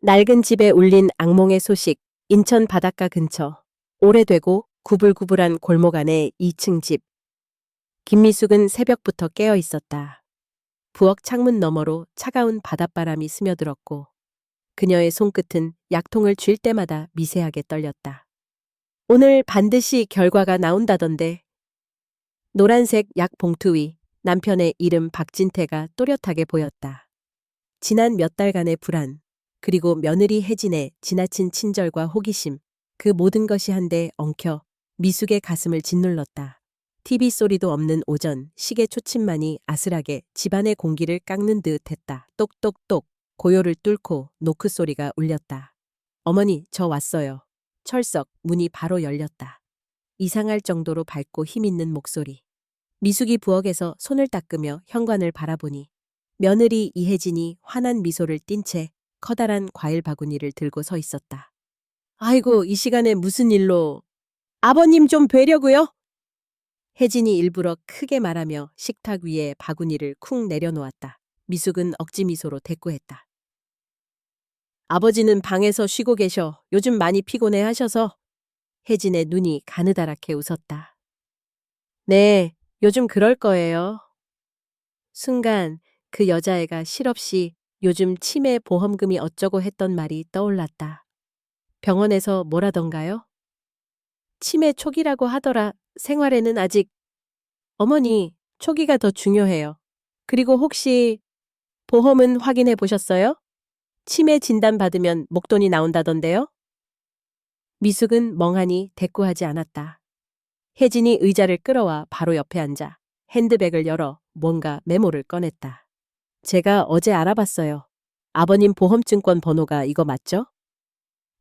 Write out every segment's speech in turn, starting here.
낡은 집에 울린 악몽의 소식, 인천 바닷가 근처. 오래되고 구불구불한 골목 안의 2층 집. 김미숙은 새벽부터 깨어 있었다. 부엌 창문 너머로 차가운 바닷바람이 스며들었고 그녀의 손끝은 약통을 쥘 때마다 미세하게 떨렸다. 오늘 반드시 결과가 나온다던데. 노란색 약 봉투 위 남편의 이름 박진태가 또렷하게 보였다. 지난 몇 달간의 불안, 그리고 며느리 혜진의 지나친 친절과 호기심, 그 모든 것이 한데 엉켜 미숙의 가슴을 짓눌렀다. TV 소리도 없는 오전, 시계 초침만이 아슬하게 집안의 공기를 깎는 듯 했다. 똑똑똑, 고요를 뚫고 노크 소리가 울렸다. 어머니, 저 왔어요. 철썩, 문이 바로 열렸다. 이상할 정도로 밝고 힘있는 목소리. 미숙이 부엌에서 손을 닦으며 현관을 바라보니 며느리 이혜진이 환한 미소를 띤 채 커다란 과일 바구니를 들고 서 있었다. 아이고, 이 시간에 무슨 일로? 아버님 좀 뵈려고요? 혜진이 일부러 크게 말하며 식탁 위에 바구니를 쿵 내려놓았다. 미숙은 억지 미소로 대꾸했다. 아버지는 방에서 쉬고 계셔. 요즘 많이 피곤해 하셔서. 혜진의 눈이 가느다랗게 웃었다. 네, 요즘 그럴 거예요. 순간 그 여자애가 실없이 요즘 치매 보험금이 어쩌고 했던 말이 떠올랐다. 병원에서 뭐라던가요? 치매 초기라고 하더라. 생활에는 아직. 어머니, 초기가 더 중요해요. 그리고 혹시 보험은 확인해 보셨어요? 치매 진단 받으면 목돈이 나온다던데요? 미숙은 멍하니 대꾸하지 않았다. 혜진이 의자를 끌어와 바로 옆에 앉아 핸드백을 열어 뭔가 메모를 꺼냈다. 제가 어제 알아봤어요. 아버님 보험증권 번호가 이거 맞죠?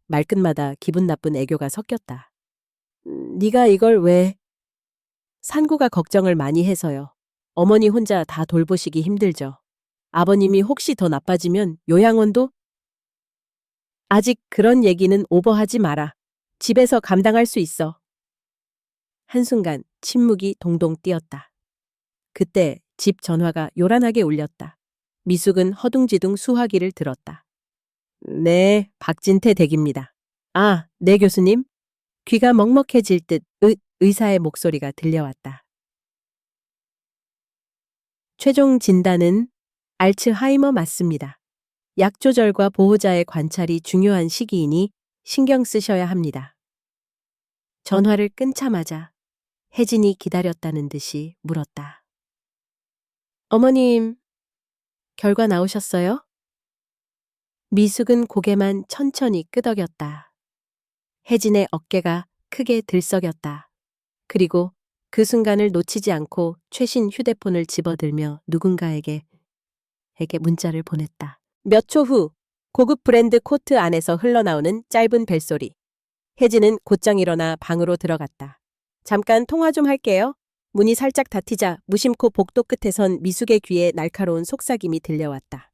말끝마다 기분 나쁜 애교가 섞였다. 네가 이걸 왜? 산구가 걱정을 많이 해서요. 어머니 혼자 다 돌보시기 힘들죠. 아버님이 혹시 더 나빠지면 요양원도? 아직 그런 얘기는 오버하지 마라. 집에서 감당할 수 있어. 한순간 침묵이 동동 뛰었다. 그때 집 전화가 요란하게 울렸다. 미숙은 허둥지둥 수화기를 들었다. 네, 박진태 댁입니다. 아, 네 교수님. 귀가 먹먹해질 듯 의사의 목소리가 들려왔다. 최종 진단은 알츠하이머 맞습니다. 약 조절과 보호자의 관찰이 중요한 시기이니 신경 쓰셔야 합니다. 전화를 끊자마자 혜진이 기다렸다는 듯이 물었다. 어머님, 결과 나오셨어요? 미숙은 고개만 천천히 끄덕였다. 혜진의 어깨가 크게 들썩였다. 그리고 그 순간을 놓치지 않고 최신 휴대폰을 집어들며 누군가에게 문자를 보냈다. 몇 초 후 고급 브랜드 코트 안에서 흘러나오는 짧은 벨소리. 혜진은 곧장 일어나 방으로 들어갔다. 잠깐 통화 좀 할게요. 문이 살짝 닫히자 무심코 복도 끝에선 미숙의 귀에 날카로운 속삭임이 들려왔다.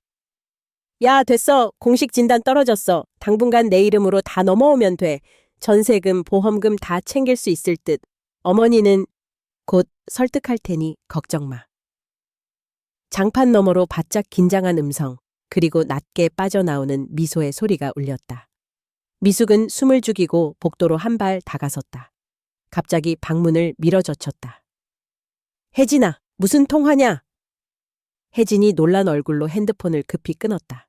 야, 됐어. 공식 진단 떨어졌어. 당분간 내 이름으로 다 넘어오면 돼. 전세금, 보험금 다 챙길 수 있을 듯. 어머니는 곧 설득할 테니 걱정 마. 장판 너머로 바짝 긴장한 음성, 그리고 낮게 빠져나오는 미소의 소리가 울렸다. 미숙은 숨을 죽이고 복도로 한 발 다가섰다. 갑자기 방문을 밀어젖혔다. 혜진아, 무슨 통화냐? 혜진이 놀란 얼굴로 핸드폰을 급히 끊었다.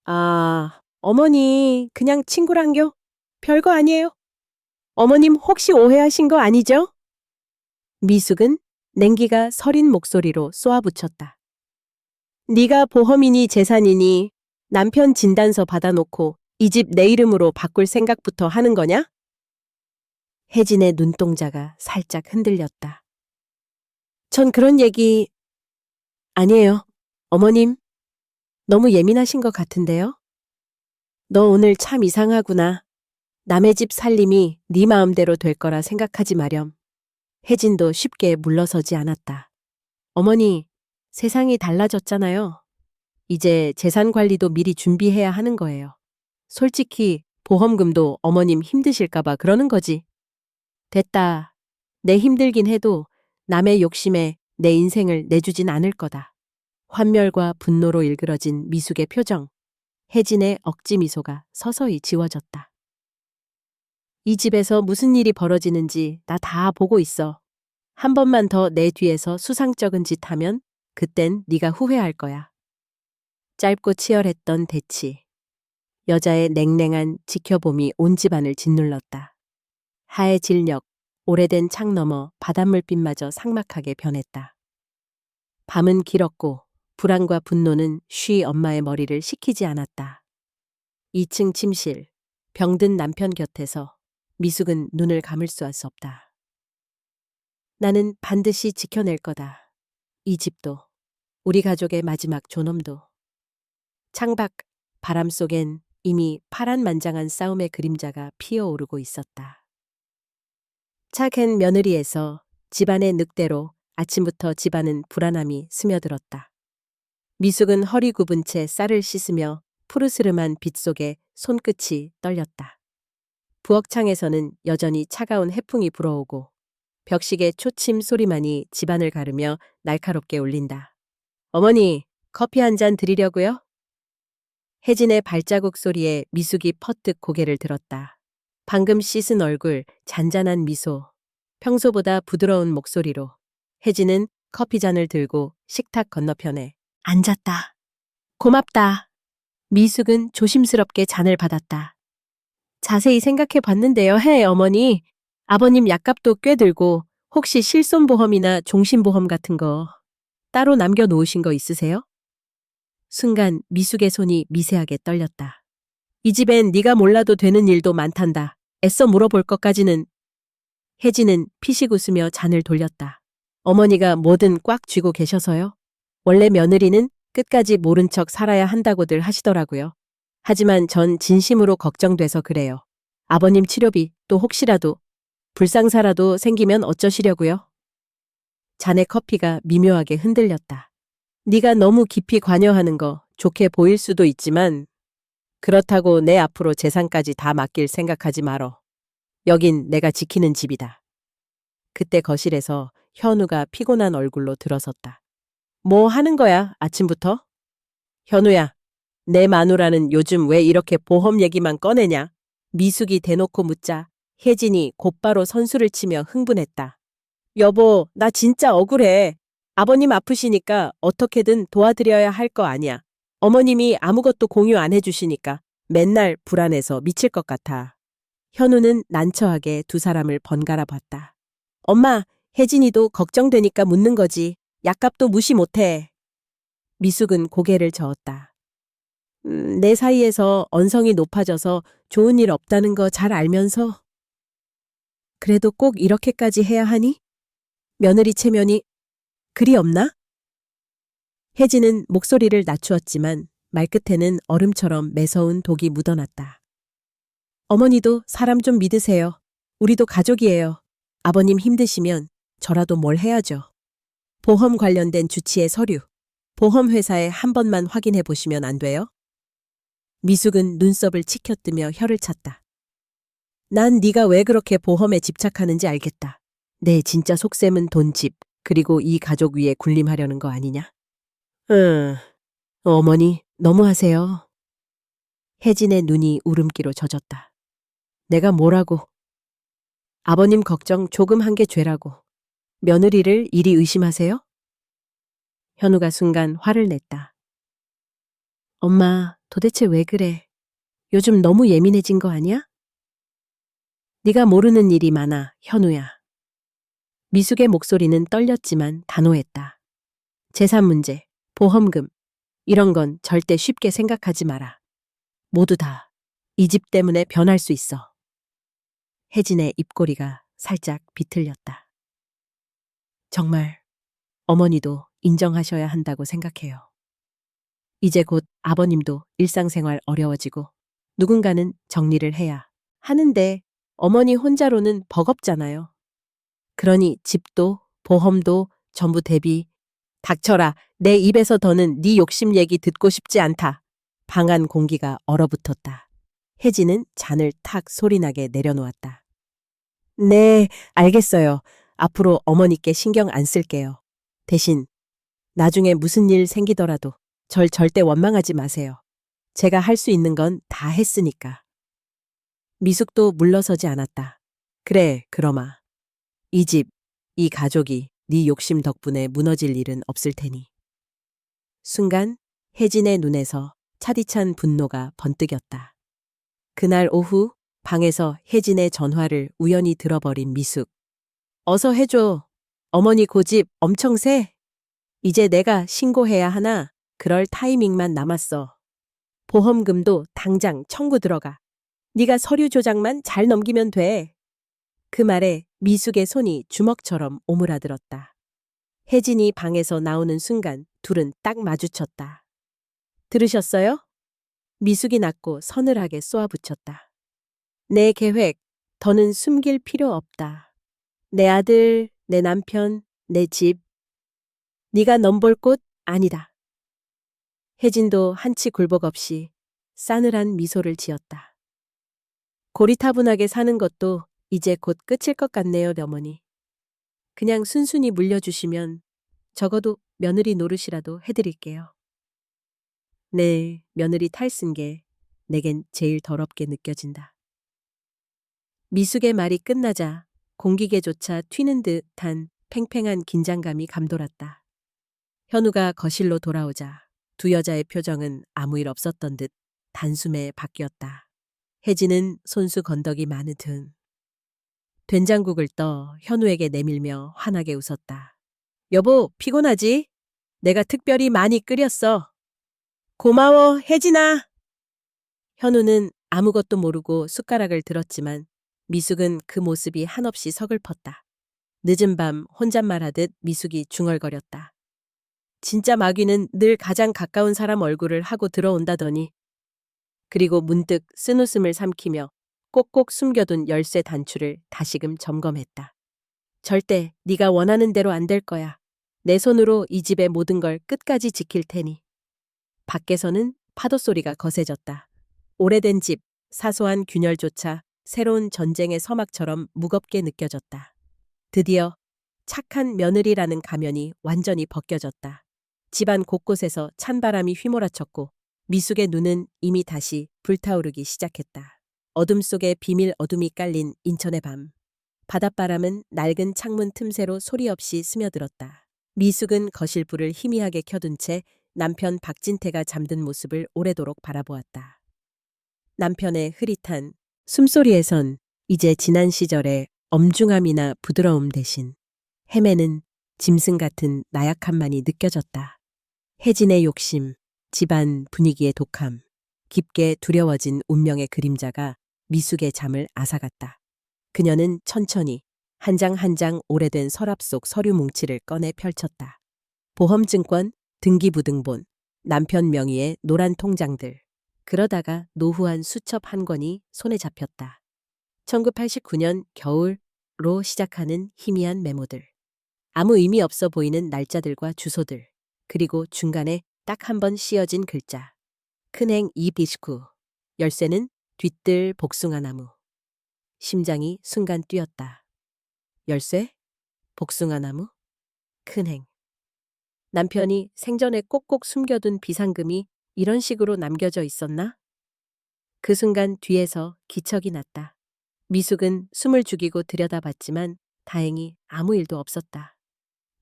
아, 어머니, 그냥 친구랑요? 별거 아니에요. 어머님 혹시 오해하신 거 아니죠? 미숙은 냉기가 서린 목소리로 쏘아붙였다. 네가 보험이니 재산이니 남편 진단서 받아놓고 이 집 내 이름으로 바꿀 생각부터 하는 거냐? 혜진의 눈동자가 살짝 흔들렸다. 전 그런 얘기 아니에요. 어머님, 너무 예민하신 것 같은데요? 너 오늘 참 이상하구나. 남의 집 살림이 네 마음대로 될 거라 생각하지 마렴. 혜진도 쉽게 물러서지 않았다. 어머니, 세상이 달라졌잖아요. 이제 재산 관리도 미리 준비해야 하는 거예요. 솔직히 보험금도 어머님 힘드실까봐 그러는 거지. 됐다. 내 힘들긴 해도 남의 욕심에 내 인생을 내주진 않을 거다. 환멸과 분노로 일그러진 미숙의 표정. 혜진의 억지 미소가 서서히 지워졌다. 이 집에서 무슨 일이 벌어지는지 나 다 보고 있어. 한 번만 더 내 뒤에서 수상쩍은 짓 하면 그땐 네가 후회할 거야. 짧고 치열했던 대치. 여자의 냉랭한 지켜봄이 온 집안을 짓눌렀다. 하의 진력, 오래된 창 너머 바닷물빛마저 삭막하게 변했다. 밤은 길었고 불안과 분노는 쉬 엄마의 머리를 식히지 않았다. 2층 침실, 병든 남편 곁에서 미숙은 눈을 감을 수 없다. 나는 반드시 지켜낼 거다. 이 집도, 우리 가족의 마지막 존엄도. 창밖 바람 속엔 이미 파란만장한 싸움의 그림자가 피어오르고 있었다. 차캔 며느리에서 집안의 늑대로 아침부터 집안은 불안함이 스며들었다. 미숙은 허리 굽은 채 쌀을 씻으며 푸르스름한 빛 속에 손끝이 떨렸다. 부엌창에서는 여전히 차가운 해풍이 불어오고 벽식의 초침 소리만이 집안을 가르며 날카롭게 울린다. 어머니, 커피 한 잔 드리려고요? 혜진의 발자국 소리에 미숙이 퍼뜩 고개를 들었다. 방금 씻은 얼굴, 잔잔한 미소, 평소보다 부드러운 목소리로 혜진은 커피잔을 들고 식탁 건너편에 앉았다. 고맙다. 미숙은 조심스럽게 잔을 받았다. 자세히 생각해 봤는데요, 어머니. 아버님 약값도 꽤 들고 혹시 실손보험이나 종신보험 같은 거 따로 남겨놓으신 거 있으세요? 순간 미숙의 손이 미세하게 떨렸다. 이 집엔 네가 몰라도 되는 일도 많단다. 애써 물어볼 것까지는. 혜진은 피식 웃으며 잔을 돌렸다. 어머니가 뭐든 꽉 쥐고 계셔서요. 원래 며느리는 끝까지 모른 척 살아야 한다고들 하시더라고요. 하지만 전 진심으로 걱정돼서 그래요. 아버님 치료비 또 혹시라도 불상사라도 생기면 어쩌시려고요? 잔의 커피가 미묘하게 흔들렸다. 네가 너무 깊이 관여하는 거 좋게 보일 수도 있지만 그렇다고 내 앞으로 재산까지 다 맡길 생각하지 말어. 여긴 내가 지키는 집이다. 그때 거실에서 현우가 피곤한 얼굴로 들어섰다. 뭐 하는 거야, 아침부터? 현우야, 내 마누라는 요즘 왜 이렇게 보험 얘기만 꺼내냐? 미숙이 대놓고 묻자 혜진이 곧바로 선수를 치며 흥분했다. 여보, 나 진짜 억울해. 아버님 아프시니까 어떻게든 도와드려야 할 거 아니야. 어머님이 아무것도 공유 안 해주시니까 맨날 불안해서 미칠 것 같아. 현우는 난처하게 두 사람을 번갈아 봤다. 엄마, 혜진이도 걱정되니까 묻는 거지. 약값도 무시 못해. 미숙은 고개를 저었다. 내 사이에서 언성이 높아져서 좋은 일 없다는 거 잘 알면서 그래도 꼭 이렇게까지 해야 하니? 며느리 체면이 그리 없나? 혜진은 목소리를 낮추었지만 말끝에는 얼음처럼 매서운 독이 묻어났다. 어머니도 사람 좀 믿으세요. 우리도 가족이에요. 아버님 힘드시면 저라도 뭘 해야죠. 보험 관련된 주치의 서류, 보험회사에 한 번만 확인해 보시면 안 돼요? 미숙은 눈썹을 치켜뜨며 혀를 찼다. 난 네가 왜 그렇게 보험에 집착하는지 알겠다. 내 진짜 속셈은 돈, 집, 그리고 이 가족 위에 군림하려는 거 아니냐? 어머니, 너무하세요. 혜진의 눈이 울음기로 젖었다. 내가 뭐라고? 아버님 걱정 조금 한 게 죄라고. 며느리를 이리 의심하세요? 현우가 순간 화를 냈다. 엄마, 도대체 왜 그래? 요즘 너무 예민해진 거 아니야? 네가 모르는 일이 많아, 현우야. 미숙의 목소리는 떨렸지만 단호했다. 재산 문제, 보험금, 이런 건 절대 쉽게 생각하지 마라. 모두 다 이 집 때문에 변할 수 있어. 혜진의 입꼬리가 살짝 비틀렸다. 정말 어머니도 인정하셔야 한다고 생각해요. 이제 곧 아버님도 일상생활 어려워지고 누군가는 정리를 해야 하는데 어머니 혼자로는 버겁잖아요. 그러니 집도 보험도 전부 대비. 닥쳐라. 내 입에서 더는 네 욕심 얘기 듣고 싶지 않다. 방 안 공기가 얼어붙었다. 혜진은 잔을 탁 소리나게 내려놓았다. 네, 알겠어요. 앞으로 어머니께 신경 안 쓸게요. 대신 나중에 무슨 일 생기더라도 절 절대 원망하지 마세요. 제가 할 수 있는 건 다 했으니까. 미숙도 물러서지 않았다. 그래, 그럼아. 이 집, 이 가족이 네 욕심 덕분에 무너질 일은 없을 테니. 순간 혜진의 눈에서 차디찬 분노가 번뜩였다. 그날 오후 방에서 혜진의 전화를 우연히 들어버린 미숙. 어서 해줘. 어머니 고집 엄청 세. 이제 내가 신고해야 하나? 그럴 타이밍만 남았어. 보험금도 당장 청구 들어가. 네가 서류 조작만 잘 넘기면 돼. 그 말에 미숙의 손이 주먹처럼 오므라들었다. 혜진이 방에서 나오는 순간 둘은 딱 마주쳤다. 들으셨어요? 미숙이 낮고 서늘하게 쏘아붙였다. 내 계획, 더는 숨길 필요 없다. 내 아들, 내 남편, 내 집. 네가 넘볼 곳 아니다. 혜진도 한치 굴복 없이 싸늘한 미소를 지었다. 고리타분하게 사는 것도 이제 곧 끝일 것 같네요, 어머니. 그냥 순순히 물려주시면 적어도 며느리 노릇이라도 해드릴게요. 네, 며느리 탈쓴 게 내겐 제일 더럽게 느껴진다. 미숙의 말이 끝나자 공기계조차 튀는 듯한 팽팽한 긴장감이 감돌았다. 현우가 거실로 돌아오자 두 여자의 표정은 아무 일 없었던 듯 단숨에 바뀌었다. 혜진은 손수 건더기 많은 등 된장국을 떠 현우에게 내밀며 환하게 웃었다. 여보, 피곤하지? 내가 특별히 많이 끓였어. 고마워, 혜진아. 현우는 아무것도 모르고 숟가락을 들었지만 미숙은 그 모습이 한없이 서글펐다. 늦은 밤 혼잣말하듯 미숙이 중얼거렸다. 진짜 마귀는 늘 가장 가까운 사람 얼굴을 하고 들어온다더니. 그리고 문득 쓴웃음을 삼키며 꼭꼭 숨겨둔 열쇠 단추를 다시금 점검했다. 절대 네가 원하는 대로 안 될 거야. 내 손으로 이 집의 모든 걸 끝까지 지킬 테니. 밖에서는 파도 소리가 거세졌다. 오래된 집, 사소한 균열조차 새로운 전쟁의 서막처럼 무겁게 느껴졌다. 드디어 착한 며느리라는 가면이 완전히 벗겨졌다. 집안 곳곳에서 찬바람이 휘몰아쳤고 미숙의 눈은 이미 다시 불타오르기 시작했다. 어둠 속에 비밀 어둠이 깔린 인천의 밤. 바닷바람은 낡은 창문 틈새로 소리 없이 스며들었다. 미숙은 거실 불을 희미하게 켜둔 채 남편 박진태가 잠든 모습을 오래도록 바라보았다. 남편의 흐릿한 숨소리에선 이제 지난 시절의 엄중함이나 부드러움 대신 헤매는 짐승 같은 나약함만이 느껴졌다. 혜진의 욕심, 집안 분위기의 독함, 깊게 두려워진 운명의 그림자가 미숙의 잠을 앗아갔다. 그녀는 천천히 한 장 한 장 오래된 서랍 속 서류 뭉치를 꺼내 펼쳤다. 보험증권, 등기부등본, 남편 명의의 노란 통장들. 그러다가 노후한 수첩 한 권이 손에 잡혔다. 1989년 겨울로 시작하는 희미한 메모들. 아무 의미 없어 보이는 날짜들과 주소들. 그리고 중간에 딱 한 번 씌어진 글자. 큰행 229. 열쇠는 뒤뜰 복숭아나무. 심장이 순간 뛰었다. 열쇠? 복숭아나무? 큰행. 남편이 생전에 꼭꼭 숨겨둔 비상금이 이런 식으로 남겨져 있었나? 그 순간 뒤에서 기척이 났다. 미숙은 숨을 죽이고 들여다봤지만 다행히 아무 일도 없었다.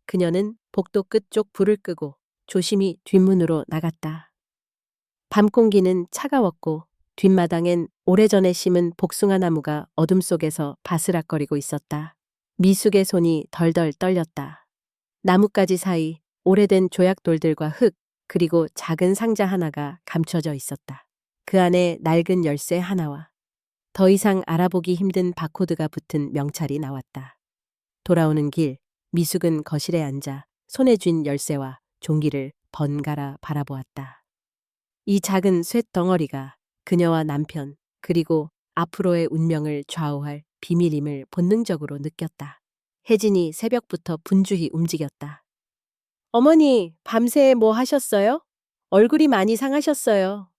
그녀는 복도 끝쪽 불을 끄고 조심히 뒷문으로 나갔다. 밤 공기는 차가웠고 뒷마당엔 오래전에 심은 복숭아 나무가 어둠 속에서 바스락거리고 있었다. 미숙의 손이 덜덜 떨렸다. 나뭇가지 사이 오래된 조약돌들과 흙, 그리고 작은 상자 하나가 감춰져 있었다. 그 안에 낡은 열쇠 하나와 더 이상 알아보기 힘든 바코드가 붙은 명찰이 나왔다. 돌아오는 길, 미숙은 거실에 앉아 손에 쥔 열쇠와 종기를 번갈아 바라보았다. 이 작은 쇳 덩어리가 그녀와 남편, 그리고 앞으로의 운명을 좌우할 비밀임을 본능적으로 느꼈다. 혜진이 새벽부터 분주히 움직였다. 어머니, 밤새 뭐 하셨어요? 얼굴이 많이 상하셨어요.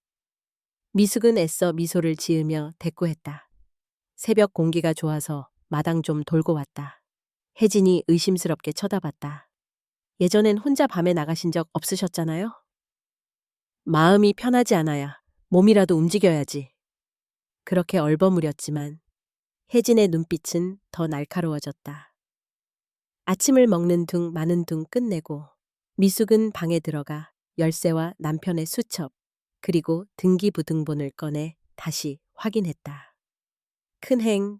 미숙은 애써 미소를 지으며 대꾸했다. 새벽 공기가 좋아서 마당 좀 돌고 왔다. 혜진이 의심스럽게 쳐다봤다. 예전엔 혼자 밤에 나가신 적 없으셨잖아요? 마음이 편하지 않아야 몸이라도 움직여야지. 그렇게 얼버무렸지만 혜진의 눈빛은 더 날카로워졌다. 아침을 먹는 둥 마는 둥 끝내고 미숙은 방에 들어가 열쇠와 남편의 수첩 그리고 등기부등본을 꺼내 다시 확인했다. 큰행,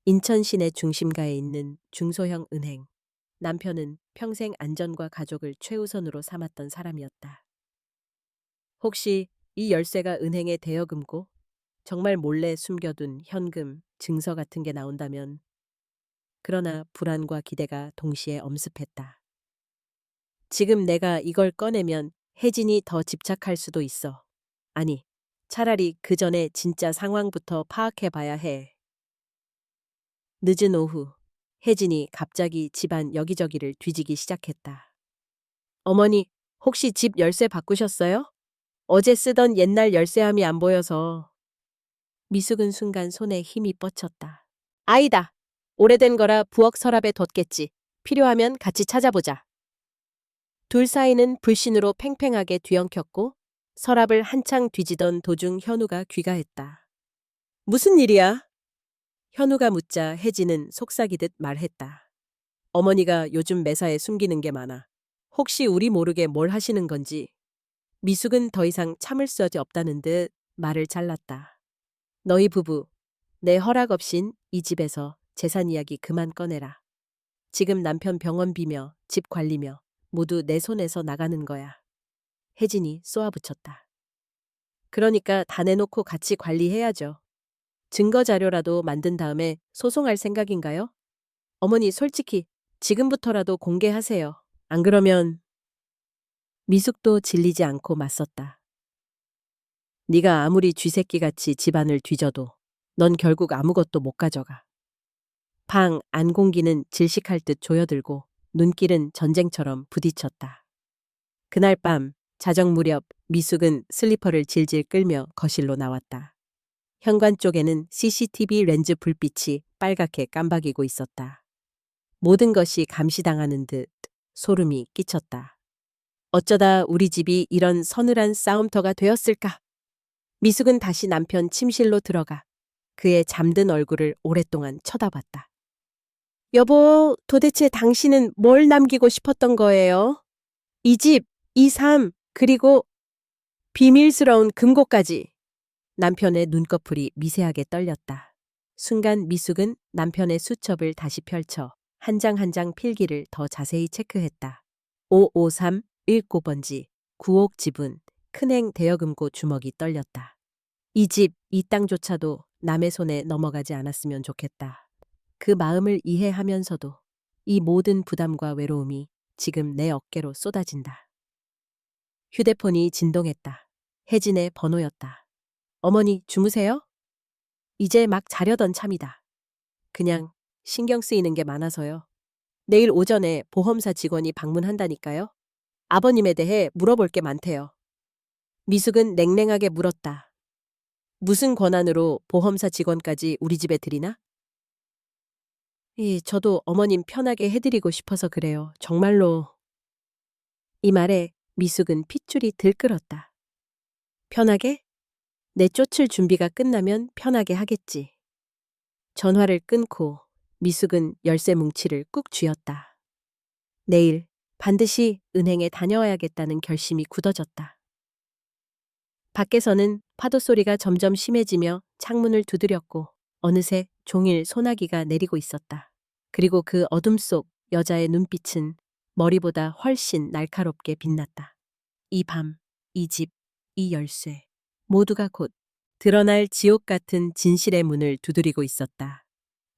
인천 시내 중심가에 있는 중소형 은행. 남편은 평생 안전과 가족을 최우선으로 삼았던 사람이었다. 혹시 이 열쇠가 은행의 대여금고 정말 몰래 숨겨둔 현금, 증서 같은 게 나온다면. 그러나 불안과 기대가 동시에 엄습했다. 지금 내가 이걸 꺼내면 혜진이 더 집착할 수도 있어. 아니, 차라리 그 전에 진짜 상황부터 파악해 봐야 해. 늦은 오후, 혜진이 갑자기 집안 여기저기를 뒤지기 시작했다. 어머니, 혹시 집 열쇠 바꾸셨어요? 어제 쓰던 옛날 열쇠함이 안 보여서. 미숙은 순간 손에 힘이 뻗쳤다. 아니다. 오래된 거라 부엌 서랍에 뒀겠지. 필요하면 같이 찾아보자. 둘 사이는 불신으로 팽팽하게 뒤엉켰고 서랍을 한창 뒤지던 도중 현우가 귀가했다. 무슨 일이야? 현우가 묻자 혜진은 속삭이듯 말했다. 어머니가 요즘 매사에 숨기는 게 많아. 혹시 우리 모르게 뭘 하시는 건지. 미숙은 더 이상 참을 수 없다는 듯 말을 잘랐다. 너희 부부, 내 허락 없인 이 집에서 재산 이야기 그만 꺼내라. 지금 남편 병원 비며 집 관리며 모두 내 손에서 나가는 거야. 혜진이 쏘아붙였다. 그러니까 다 내놓고 같이 관리해야죠. 증거 자료라도 만든 다음에 소송할 생각인가요? 어머니 솔직히 지금부터라도 공개하세요. 안 그러면. 미숙도 질리지 않고 맞섰다. 네가 아무리 쥐새끼같이 집안을 뒤져도 넌 결국 아무것도 못 가져가. 방 안 공기는 질식할 듯 조여들고 눈길은 전쟁처럼 부딪혔다. 그날 밤 자정 무렵 미숙은 슬리퍼를 질질 끌며 거실로 나왔다. 현관 쪽에는 CCTV 렌즈 불빛이 빨갛게 깜박이고 있었다. 모든 것이 감시당하는 듯 소름이 끼쳤다. 어쩌다 우리 집이 이런 서늘한 싸움터가 되었을까? 미숙은 다시 남편 침실로 들어가 그의 잠든 얼굴을 오랫동안 쳐다봤다. 여보, 도대체 당신은 뭘 남기고 싶었던 거예요? 이 집, 이 삶, 그리고 비밀스러운 금고까지. 남편의 눈꺼풀이 미세하게 떨렸다. 순간 미숙은 남편의 수첩을 다시 펼쳐 한 장 한 장 필기를 더 자세히 체크했다. 553 1고번지 9억 지분 큰행 대여금고 주먹이 떨렸다. 이 집, 이 땅조차도 남의 손에 넘어가지 않았으면 좋겠다. 그 마음을 이해하면서도 이 모든 부담과 외로움이 지금 내 어깨로 쏟아진다. 휴대폰이 진동했다. 혜진의 번호였다. 어머니, 주무세요? 이제 막 자려던 참이다. 그냥 신경 쓰이는 게 많아서요. 내일 오전에 보험사 직원이 방문한다니까요. 아버님에 대해 물어볼 게 많대요. 미숙은 냉랭하게 물었다. 무슨 권한으로 보험사 직원까지 우리 집에 들이나? 저도 어머님 편하게 해드리고 싶어서 그래요. 정말로. 이 말에 미숙은 핏줄이 들끓었다. 편하게? 내 쫓을 준비가 끝나면 편하게 하겠지. 전화를 끊고 미숙은 열쇠 뭉치를 꾹 쥐었다. 내일 반드시 은행에 다녀와야겠다는 결심이 굳어졌다. 밖에서는 파도 소리가 점점 심해지며 창문을 두드렸고 어느새 종일 소나기가 내리고 있었다. 그리고 그 어둠 속 여자의 눈빛은 머리보다 훨씬 날카롭게 빛났다. 이 밤, 이 집, 이 열쇠 모두가 곧 드러날 지옥 같은 진실의 문을 두드리고 있었다.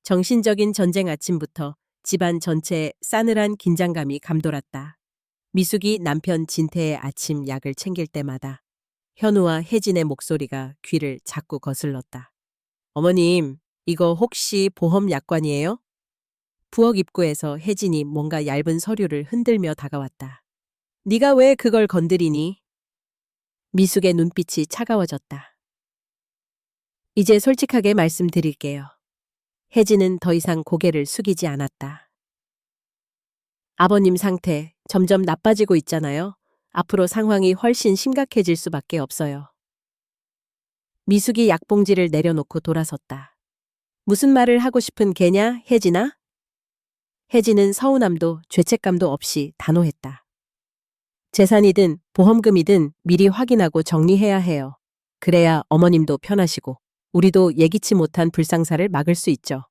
정신적인 전쟁 아침부터 집안 전체에 싸늘한 긴장감이 감돌았다. 미숙이 남편 진태의 아침 약을 챙길 때마다 현우와 혜진의 목소리가 귀를 자꾸 거슬렀다. 어머님, 이거 혹시 보험 약관이에요? 부엌 입구에서 혜진이 뭔가 얇은 서류를 흔들며 다가왔다. 네가 왜 그걸 건드리니? 미숙의 눈빛이 차가워졌다. 이제 솔직하게 말씀드릴게요. 혜진은 더 이상 고개를 숙이지 않았다. 아버님 상태 점점 나빠지고 있잖아요. 앞으로 상황이 훨씬 심각해질 수밖에 없어요. 미숙이 약봉지를 내려놓고 돌아섰다. 무슨 말을 하고 싶은 개냐, 혜진아? 혜진은 서운함도 죄책감도 없이 단호했다. 재산이든 보험금이든 미리 확인하고 정리해야 해요. 그래야 어머님도 편하시고 우리도 예기치 못한 불상사를 막을 수 있죠.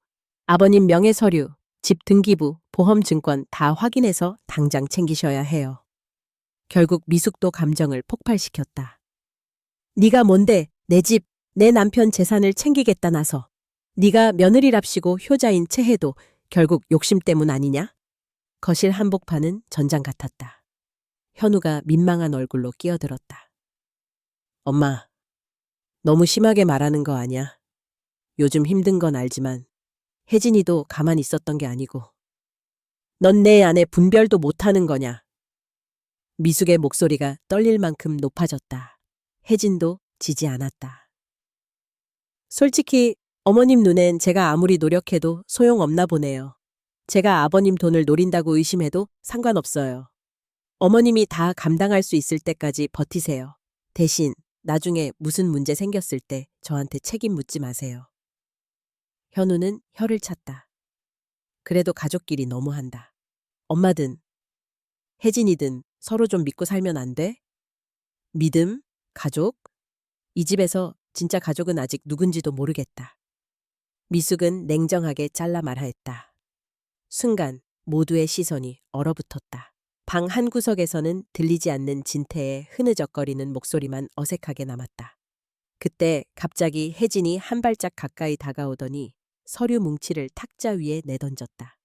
아버님 명의 서류, 집 등기부, 보험증권 다 확인해서 당장 챙기셔야 해요. 결국 미숙도 감정을 폭발시켰다. 네가 뭔데 내 집, 내 남편 재산을 챙기겠다 나서. 네가 며느리랍시고 효자인 채혜도 결국 욕심 때문 아니냐? 거실 한복판은 전장 같았다. 현우가 민망한 얼굴로 끼어들었다. 엄마, 너무 심하게 말하는 거 아냐? 요즘 힘든 건 알지만 혜진이도 가만히 있었던 게 아니고. 넌 내 안에 분별도 못하는 거냐? 미숙의 목소리가 떨릴 만큼 높아졌다. 혜진도 지지 않았다. 솔직히 어머님 눈엔 제가 아무리 노력해도 소용없나 보네요. 제가 아버님 돈을 노린다고 의심해도 상관없어요. 어머님이 다 감당할 수 있을 때까지 버티세요. 대신 나중에 무슨 문제 생겼을 때 저한테 책임 묻지 마세요. 현우는 혀를 찼다. 그래도 가족끼리 너무한다. 엄마든 혜진이든 서로 좀 믿고 살면 안 돼? 믿음? 가족? 이 집에서 진짜 가족은 아직 누군지도 모르겠다. 미숙은 냉정하게 잘라 말하였다. 순간 모두의 시선이 얼어붙었다. 방 한구석에서는 들리지 않는 진태의 흐느적거리는 목소리만 어색하게 남았다. 그때 갑자기 혜진이 한 발짝 가까이 다가오더니 서류 뭉치를 탁자 위에 내던졌다.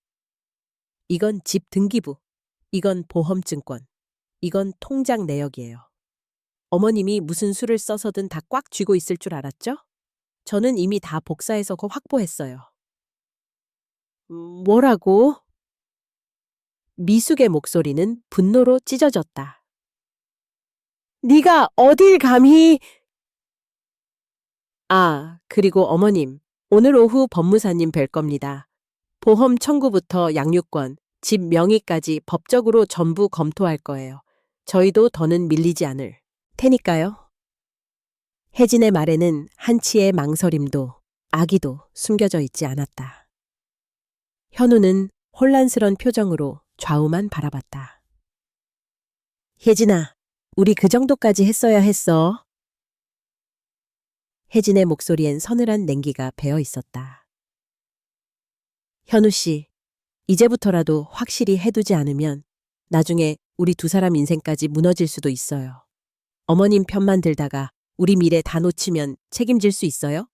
이건 집 등기부, 이건 보험증권, 이건 통장 내역이에요. 어머님이 무슨 수를 써서든 다 꽉 쥐고 있을 줄 알았죠? 저는 이미 다 복사해서 확보했어요. 뭐라고? 미숙의 목소리는 분노로 찢어졌다. 네가 어딜 감히... 아, 그리고 어머님, 오늘 오후 법무사님 뵐 겁니다. 보험 청구부터 양육권, 집 명의까지 법적으로 전부 검토할 거예요. 저희도 더는 밀리지 않을 테니까요. 혜진의 말에는 한치의 망설임도 악의도 숨겨져 있지 않았다. 현우는 혼란스런 표정으로 좌우만 바라봤다. 혜진아, 우리 그 정도까지 했어야 했어. 혜진의 목소리엔 서늘한 냉기가 배어 있었다. 현우 씨, 이제부터라도 확실히 해두지 않으면 나중에 우리 두 사람 인생까지 무너질 수도 있어요. 어머님 편만 들다가 우리 미래 다 놓치면 책임질 수 있어요?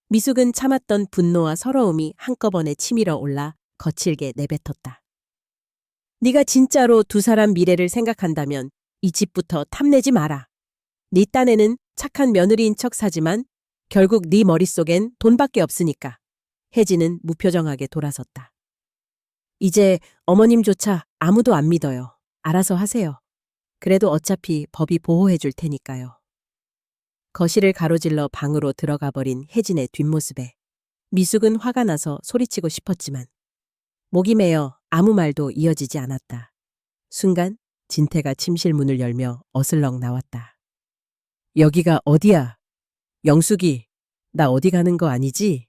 미숙은 참았던 분노와 서러움이 한꺼번에 치밀어 올라 거칠게 내뱉었다. 네가 진짜로 두 사람 미래를 생각한다면 이 집부터 탐내지 마라. 네 딴에는 착한 며느리인 척 사지만 결국 네 머릿속엔 돈밖에 없으니까. 혜진은 무표정하게 돌아섰다. 이제 어머님조차 아무도 안 믿어요. 알아서 하세요. 그래도 어차피 법이 보호해 줄 테니까요. 거실을 가로질러 방으로 들어가 버린 혜진의 뒷모습에 미숙은 화가 나서 소리치고 싶었지만 목이 메어 아무 말도 이어지지 않았다. 순간 진태가 침실 문을 열며 어슬렁 나왔다. 여기가 어디야? 영숙이, 나 어디 가는 거 아니지?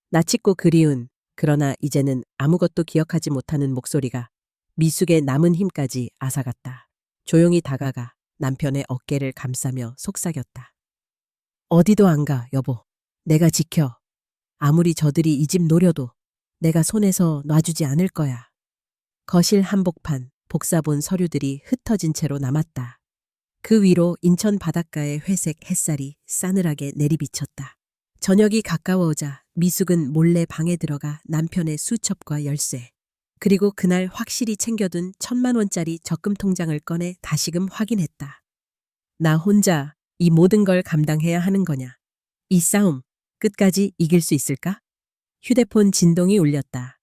나치고 그리운 그러나 이제는 아무것도 기억하지 못하는 목소리가 미숙의 남은 힘까지 앗아갔다. 조용히 다가가 남편의 어깨를 감싸며 속삭였다. 어디도 안 가, 여보. 내가 지켜. 아무리 저들이 이 집 노려도 내가 손에서 놔주지 않을 거야. 거실 한복판, 복사본 서류들이 흩어진 채로 남았다. 그 위로 인천 바닷가의 회색 햇살이 싸늘하게 내리비쳤다. 저녁이 가까워오자 미숙은 몰래 방에 들어가 남편의 수첩과 열쇠, 그리고 그날 확실히 챙겨둔 1,000만 원짜리 적금 통장을 꺼내 다시금 확인했다. 나 혼자 이 모든 걸 감당해야 하는 거냐? 이 싸움 끝까지 이길 수 있을까? 휴대폰 진동이 울렸다.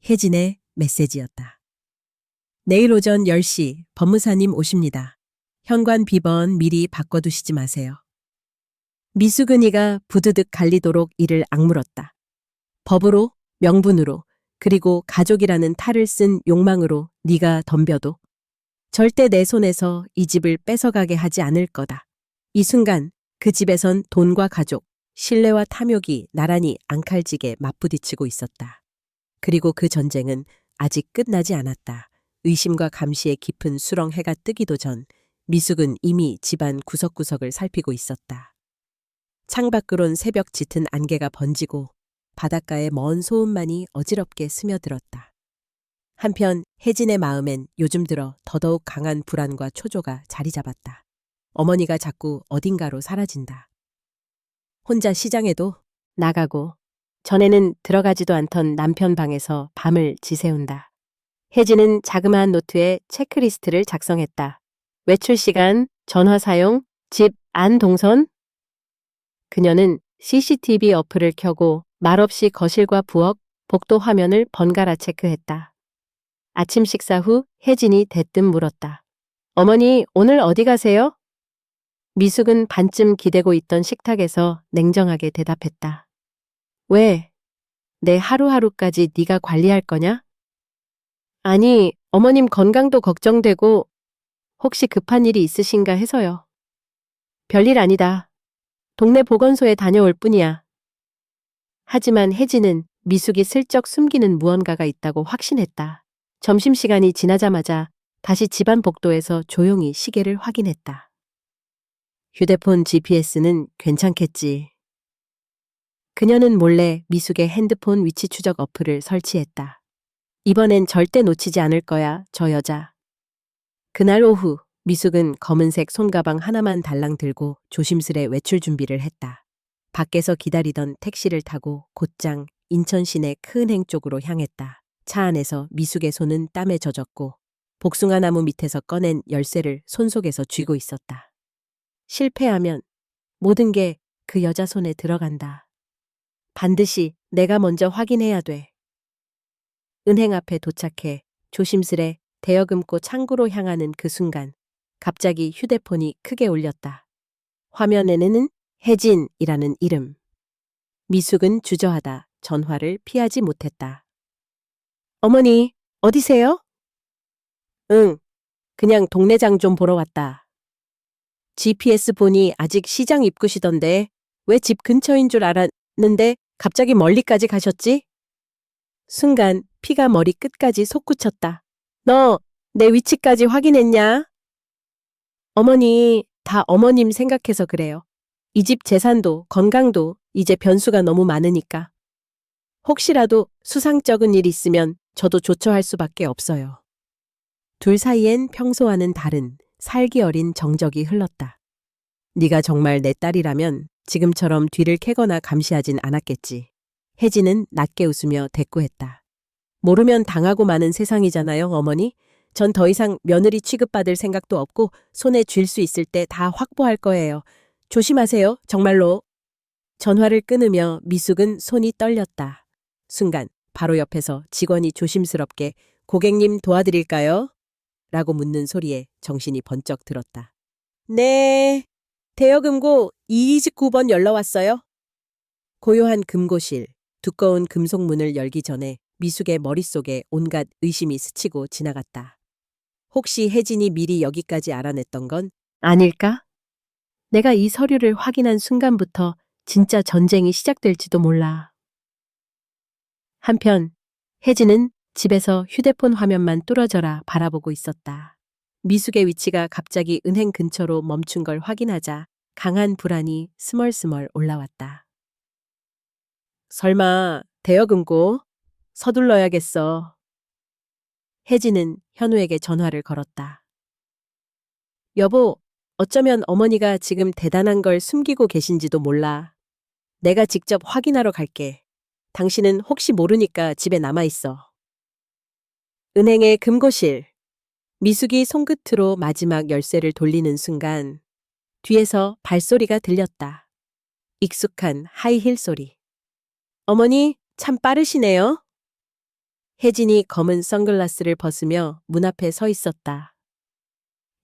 혜진의 메시지였다. 내일 오전 10시 법무사님 오십니다. 현관 비번 미리 바꿔두시지 마세요. 미숙은이가 부드득 갈리도록 이를 악물었다. 법으로, 명분으로, 그리고 가족이라는 탈을 쓴 욕망으로 네가 덤벼도 절대 내 손에서 이 집을 뺏어가게 하지 않을 거다. 이 순간 그 집에선 돈과 가족, 신뢰와 탐욕이 나란히 앙칼지게 맞부딪히고 있었다. 그리고 그 전쟁은 아직 끝나지 않았다. 의심과 감시의 깊은 수렁해가 뜨기도 전 미숙은 이미 집안 구석구석을 살피고 있었다. 창밖으론 새벽 짙은 안개가 번지고 바닷가의 먼 소음만이 어지럽게 스며들었다. 한편 혜진의 마음엔 요즘 들어 더더욱 강한 불안과 초조가 자리 잡았다. 어머니가 자꾸 어딘가로 사라진다. 혼자 시장에도 나가고 전에는 들어가지도 않던 남편 방에서 밤을 지새운다. 혜진은 자그마한 노트에 체크리스트를 작성했다. 외출 시간, 전화 사용, 집 안 동선. 그녀는 CCTV 어플을 켜고 말없이 거실과 부엌, 복도 화면을 번갈아 체크했다. 아침 식사 후 혜진이 대뜸 물었다. 어머니, 오늘 어디 가세요? 미숙은 반쯤 기대고 있던 식탁에서 냉정하게 대답했다. 왜? 내 하루하루까지 네가 관리할 거냐? 아니, 어머님 건강도 걱정되고 혹시 급한 일이 있으신가 해서요. 별일 아니다. 동네 보건소에 다녀올 뿐이야. 하지만 혜진은 미숙이 슬쩍 숨기는 무언가가 있다고 확신했다. 점심시간이 지나자마자 다시 집안 복도에서 조용히 시계를 확인했다. 휴대폰 GPS는 괜찮겠지. 그녀는 몰래 미숙의 핸드폰 위치 추적 어플을 설치했다. 이번엔 절대 놓치지 않을 거야, 저 여자. 그날 오후 미숙은 검은색 손가방 하나만 달랑 들고 조심스레 외출 준비를 했다. 밖에서 기다리던 택시를 타고 곧장 인천 시내 크은행 쪽으로 향했다. 차 안에서 미숙의 손은 땀에 젖었고 복숭아 나무 밑에서 꺼낸 열쇠를 손속에서 쥐고 있었다. 실패하면 모든 게 그 여자 손에 들어간다. 반드시 내가 먼저 확인해야 돼. 은행 앞에 도착해 조심스레 대여금고 창구로 향하는 그 순간 갑자기 휴대폰이 크게 울렸다. 화면에는 혜진이라는 이름. 미숙은 주저하다 전화를 피하지 못했다. 어머니, 어디세요? 응, 그냥 동네장 좀 보러 왔다. GPS 보니 아직 시장 입구시던데 왜 집 근처인 줄 알았는데 갑자기 멀리까지 가셨지? 순간 피가 머리 끝까지 솟구쳤다. 너 내 위치까지 확인했냐? 어머니, 다 어머님 생각해서 그래요. 이 집 재산도 건강도 이제 변수가 너무 많으니까. 혹시라도 수상쩍은 일 있으면 저도 조처할 수밖에 없어요. 둘 사이엔 평소와는 다른 살기 어린 정적이 흘렀다. 네가 정말 내 딸이라면 지금처럼 뒤를 캐거나 감시하진 않았겠지. 혜진은 낮게 웃으며 대꾸했다. 모르면 당하고 마는 세상이잖아요, 어머니. 전 더 이상 며느리 취급받을 생각도 없고 손에 쥘 수 있을 때 다 확보할 거예요. 조심하세요, 정말로. 전화를 끊으며 미숙은 손이 떨렸다. 순간 바로 옆에서 직원이 조심스럽게 고객님 도와드릴까요? 라고 묻는 소리에 정신이 번쩍 들었다. 네, 대여금고 229번 연락 왔어요. 고요한 금고실, 두꺼운 금속 문을 열기 전에 미숙의 머릿속에 온갖 의심이 스치고 지나갔다. 혹시 혜진이 미리 여기까지 알아냈던 건 아닐까? 내가 이 서류를 확인한 순간부터 진짜 전쟁이 시작될지도 몰라. 한편 혜진은 집에서 휴대폰 화면만 뚫어져라 바라보고 있었다. 미숙의 위치가 갑자기 은행 근처로 멈춘 걸 확인하자 강한 불안이 스멀스멀 올라왔다. 설마 대여금고? 서둘러야겠어. 혜진은 현우에게 전화를 걸었다. 여보, 어쩌면 어머니가 지금 대단한 걸 숨기고 계신지도 몰라. 내가 직접 확인하러 갈게. 당신은 혹시 모르니까 집에 남아있어. 은행의 금고실. 미숙이 손끝으로 마지막 열쇠를 돌리는 순간 뒤에서 발소리가 들렸다. 익숙한 하이힐 소리. 어머니, 참 빠르시네요. 혜진이 검은 선글라스를 벗으며 문 앞에 서 있었다.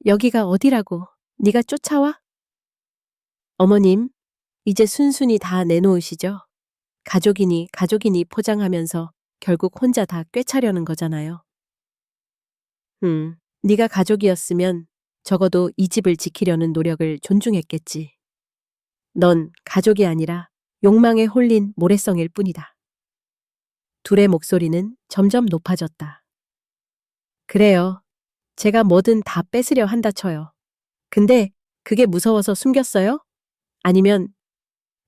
여기가 어디라고? 네가 쫓아와? 어머님, 이제 순순히 다 내놓으시죠. 가족이니 포장하면서 결국 혼자 다 꿰차려는 거잖아요. 네가 가족이었으면 적어도 이 집을 지키려는 노력을 존중했겠지. 넌 가족이 아니라 욕망에 홀린 모래성일 뿐이다. 둘의 목소리는 점점 높아졌다. 그래요. 제가 뭐든 다 뺏으려 한다 쳐요. 근데 그게 무서워서 숨겼어요? 아니면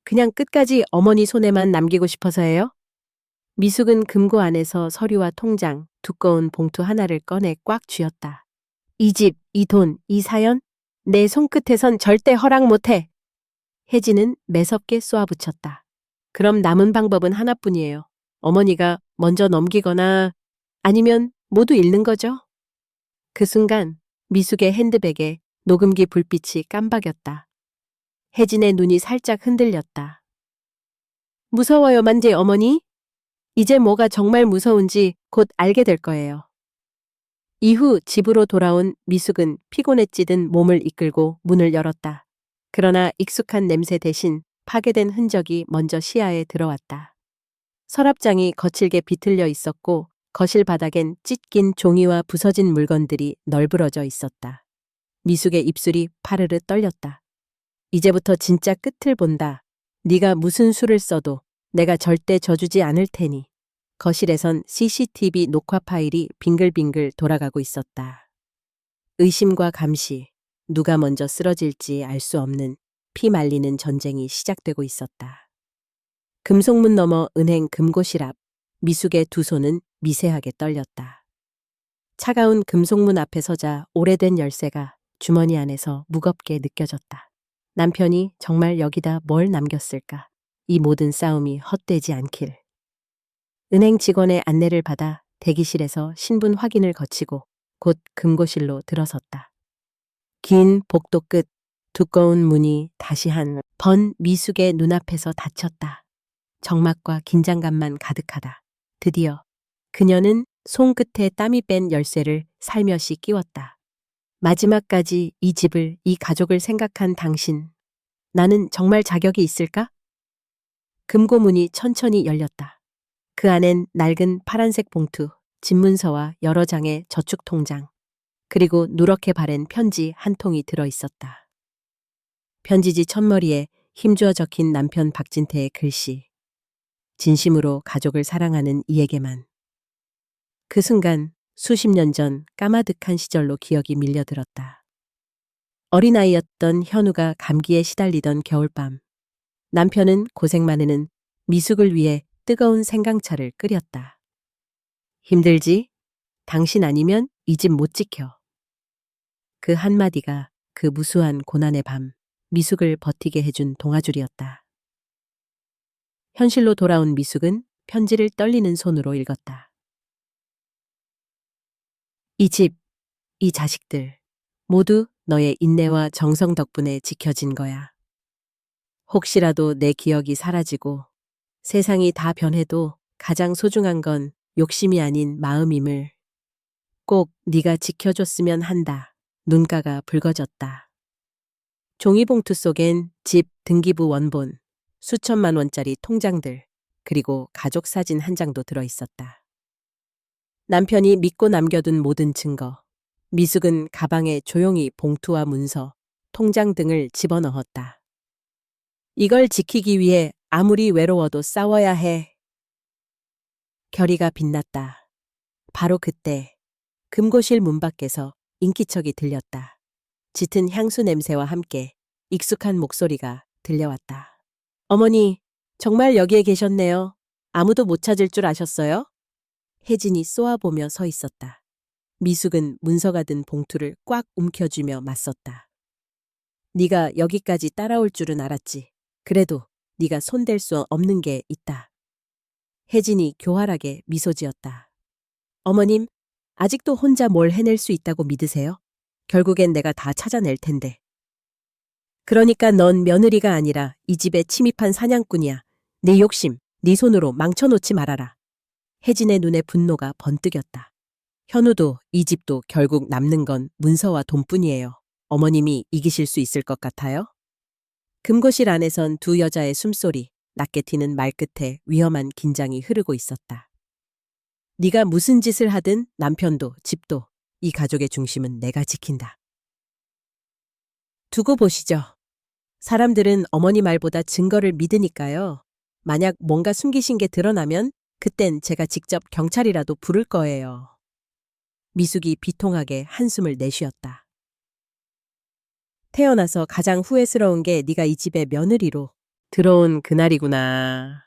그냥 끝까지 어머니 손에만 남기고 싶어서예요? 미숙은 금고 안에서 서류와 통장, 두꺼운 봉투 하나를 꺼내 꽉 쥐었다. 이 집, 이 돈, 이 사연? 내 손끝에선 절대 허락 못해. 혜진은 매섭게 쏘아붙였다. 그럼 남은 방법은 하나뿐이에요. 어머니가 먼저 넘기거나 아니면 모두 잃는 거죠? 그 순간 미숙의 핸드백에 녹음기 불빛이 깜박였다. 혜진의 눈이 살짝 흔들렸다. 무서워요, 만재 어머니? 이제 뭐가 정말 무서운지 곧 알게 될 거예요. 이후 집으로 돌아온 미숙은 피곤에 찌든 몸을 이끌고 문을 열었다. 그러나 익숙한 냄새 대신 파괴된 흔적이 먼저 시야에 들어왔다. 서랍장이 거칠게 비틀려 있었고 거실 바닥엔 찢긴 종이와 부서진 물건들이 널브러져 있었다. 미숙의 입술이 파르르 떨렸다. 이제부터 진짜 끝을 본다. 네가 무슨 수를 써도 내가 절대 져주지 않을 테니. 거실에선 CCTV 녹화 파일이 빙글빙글 돌아가고 있었다. 의심과 감시, 누가 먼저 쓰러질지 알 수 없는 피 말리는 전쟁이 시작되고 있었다. 금속문 너머 은행 금고실 앞, 미숙의 두 손은 미세하게 떨렸다. 차가운 금속문 앞에 서자 오래된 열쇠가 주머니 안에서 무겁게 느껴졌다. 남편이 정말 여기다 뭘 남겼을까? 이 모든 싸움이 헛되지 않길. 은행 직원의 안내를 받아 대기실에서 신분 확인을 거치고 곧 금고실로 들어섰다. 긴 복도 끝 두꺼운 문이 다시 한 번 미숙의 눈앞에서 닫혔다. 적막과 긴장감만 가득하다. 드디어 그녀는 손끝에 땀이 뺀 열쇠를 살며시 끼웠다. 마지막까지 이 집을, 이 가족을 생각한 당신. 나는 정말 자격이 있을까? 금고문이 천천히 열렸다. 그 안엔 낡은 파란색 봉투, 집문서와 여러 장의 저축통장, 그리고 누렇게 바랜 편지 한 통이 들어 있었다. 편지지 첫머리에 힘주어 적힌 남편 박진태의 글씨. 진심으로 가족을 사랑하는 이에게만. 그 순간 수십 년 전 까마득한 시절로 기억이 밀려들었다. 어린아이였던 현우가 감기에 시달리던 겨울밤. 남편은 고생만 해는 미숙을 위해 뜨거운 생강차를 끓였다. 힘들지? 당신 아니면 이 집 못 지켜. 그 한마디가 그 무수한 고난의 밤, 미숙을 버티게 해준 동아줄이었다. 현실로 돌아온 미숙은 편지를 떨리는 손으로 읽었다. 이 집, 이 자식들, 모두 너의 인내와 정성 덕분에 지켜진 거야. 혹시라도 내 기억이 사라지고 세상이 다 변해도 가장 소중한 건 욕심이 아닌 마음임을 꼭 네가 지켜줬으면 한다. 눈가가 붉어졌다. 종이봉투 속엔 집 등기부 원본, 수천만 원짜리 통장들, 그리고 가족 사진 한 장도 들어있었다. 남편이 믿고 남겨둔 모든 증거. 미숙은 가방에 조용히 봉투와 문서, 통장 등을 집어넣었다. 이걸 지키기 위해 아무리 외로워도 싸워야 해. 결의가 빛났다. 바로 그때 금고실 문 밖에서 인기척이 들렸다. 짙은 향수 냄새와 함께 익숙한 목소리가 들려왔다. 어머니, 정말 여기에 계셨네요. 아무도 못 찾을 줄 아셨어요? 혜진이 쏘아보며 서 있었다. 미숙은 문서가 든 봉투를 꽉 움켜쥐며 맞섰다. 네가 여기까지 따라올 줄은 알았지. 그래도 네가 손댈 수 없는 게 있다. 혜진이 교활하게 미소 지었다. 어머님, 아직도 혼자 뭘 해낼 수 있다고 믿으세요? 결국엔 내가 다 찾아낼 텐데. 그러니까 넌 며느리가 아니라 이 집에 침입한 사냥꾼이야. 네 욕심, 네 손으로 망쳐놓지 말아라. 혜진의 눈에 분노가 번뜩였다. 현우도 이 집도 결국 남는 건 문서와 돈뿐이에요. 어머님이 이기실 수 있을 것 같아요? 금고실 안에선 두 여자의 숨소리, 낮게 튀는 말끝에 위험한 긴장이 흐르고 있었다. 네가 무슨 짓을 하든 남편도 집도 이 가족의 중심은 내가 지킨다. 두고 보시죠. 사람들은 어머니 말보다 증거를 믿으니까요. 만약 뭔가 숨기신 게 드러나면 그땐 제가 직접 경찰이라도 부를 거예요. 미숙이 비통하게 한숨을 내쉬었다. 태어나서 가장 후회스러운 게 네가 이 집의 며느리로 들어온 그날이구나.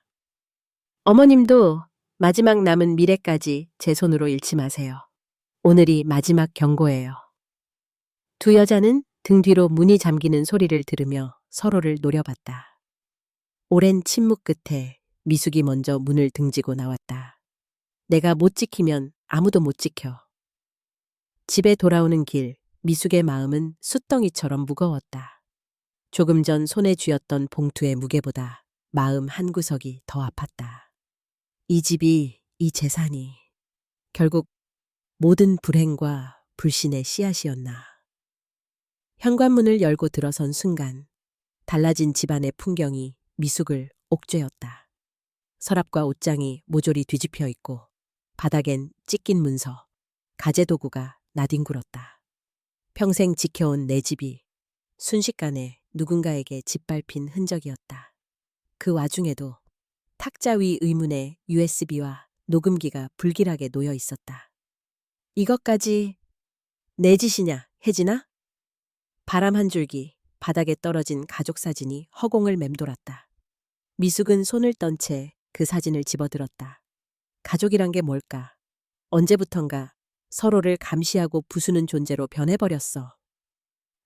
어머님도 마지막 남은 미래까지 제 손으로 잃지 마세요. 오늘이 마지막 경고예요. 두 여자는 등 뒤로 문이 잠기는 소리를 들으며 서로를 노려봤다. 오랜 침묵 끝에 미숙이 먼저 문을 등지고 나왔다. 내가 못 지키면 아무도 못 지켜. 집에 돌아오는 길, 미숙의 마음은 숫덩이처럼 무거웠다. 조금 전 손에 쥐었던 봉투의 무게보다 마음 한구석이 더 아팠다. 이 집이, 이 재산이 결국 모든 불행과 불신의 씨앗이었나. 현관문을 열고 들어선 순간 달라진 집안의 풍경이 미숙을 옥죄었다. 서랍과 옷장이 모조리 뒤집혀 있고 바닥엔 찢긴 문서, 가재도구가 나뒹굴었다. 평생 지켜온 내 집이 순식간에 누군가에게 짓밟힌 흔적이었다. 그 와중에도 탁자 위 의문에 USB와 녹음기가 불길하게 놓여 있었다. 이것까지 내 짓이냐, 혜진아? 바람 한 줄기, 바닥에 떨어진 가족 사진이 허공을 맴돌았다. 미숙은 손을 떤 채 그 사진을 집어들었다. 가족이란 게 뭘까? 언제부턴가 서로를 감시하고 부수는 존재로 변해버렸어.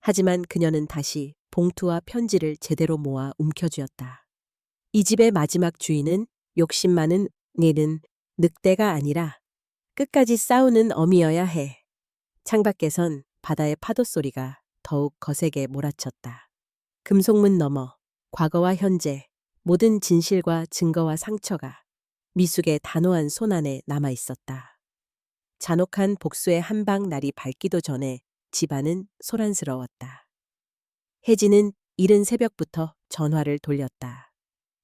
하지만 그녀는 다시 봉투와 편지를 제대로 모아 움켜쥐었다. 이 집의 마지막 주인은 욕심 많은 일은 늑대가 아니라 끝까지 싸우는 어미여야 해. 창밖에선 바다의 파도 소리가 더욱 거세게 몰아쳤다. 금속문 너머 과거와 현재 모든 진실과 증거와 상처가 미숙의 단호한 손 안에 남아 있었다. 잔혹한 복수의 한방 날이 밝기도 전에 집안은 소란스러웠다. 혜진은 이른 새벽부터 전화를 돌렸다.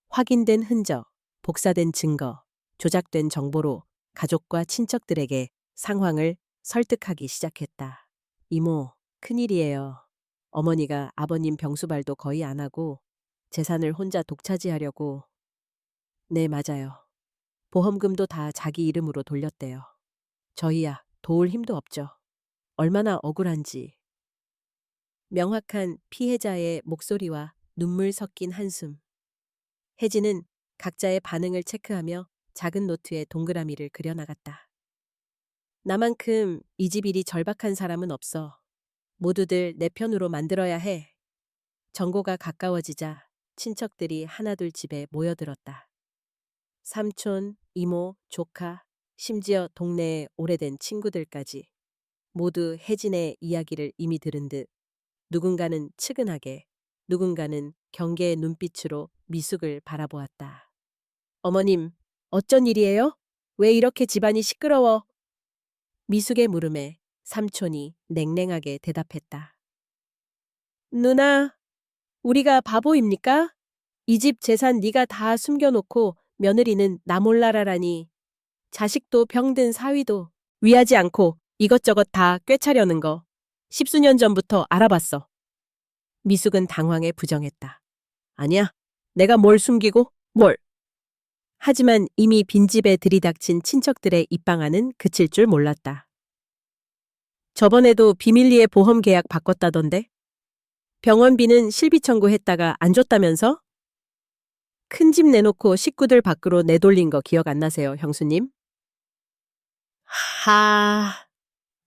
확인된 흔적, 복사된 증거, 조작된 정보로 가족과 친척들에게 상황을 설득하기 시작했다. 이모, 큰일이에요. 어머니가 아버님 병수발도 거의 안 하고 재산을 혼자 독차지하려고. 네, 맞아요. 보험금도 다 자기 이름으로 돌렸대요. 저희야 도울 힘도 없죠. 얼마나 억울한지. 명확한 피해자의 목소리와 눈물 섞인 한숨. 혜진은 각자의 반응을 체크하며 작은 노트에 동그라미를 그려나갔다. 나만큼 이 집 일이 절박한 사람은 없어. 모두들 내 편으로 만들어야 해. 정고가 가까워지자 친척들이 하나둘 집에 모여들었다. 삼촌, 이모, 조카, 심지어 동네의 오래된 친구들까지 모두 혜진의 이야기를 이미 들은 듯 누군가는 측은하게, 누군가는 경계의 눈빛으로 미숙을 바라보았다. 어머님, 어쩐 일이에요? 왜 이렇게 집안이 시끄러워? 미숙의 물음에 삼촌이 냉랭하게 대답했다. 누나, 우리가 바보입니까? 이 집 재산 네가 다 숨겨놓고 며느리는 나 몰라라라니. 자식도 병든 사위도 위하지 않고 이것저것 다 꿰차려는 거. 십수년 전부터 알아봤어. 미숙은 당황해 부정했다. 아니야, 내가 뭘 숨기고 뭘. 하지만 이미 빈집에 들이닥친 친척들의 입방아는 그칠 줄 몰랐다. 저번에도 비밀리에 보험 계약 바꿨다던데? 병원비는 실비 청구했다가 안 줬다면서? 큰 집 내놓고 식구들 밖으로 내돌린 거 기억 안 나세요, 형수님?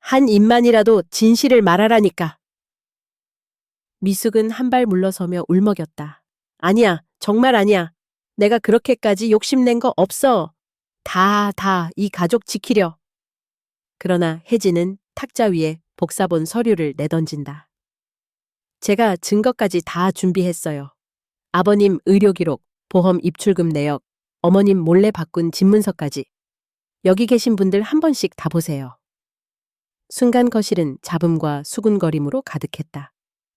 한 입만이라도 진실을 말하라니까. 미숙은 한 발 물러서며 울먹였다. 아니야, 정말 아니야. 내가 그렇게까지 욕심낸 거 없어. 다 이 가족 지키려. 그러나 혜진은 탁자 위에 복사본 서류를 내던진다. 제가 증거까지 다 준비했어요. 아버님 의료기록, 보험 입출금 내역, 어머님 몰래 바꾼 집문서까지. 여기 계신 분들 한 번씩 다 보세요. 순간 거실은 잡음과 수군거림으로 가득했다.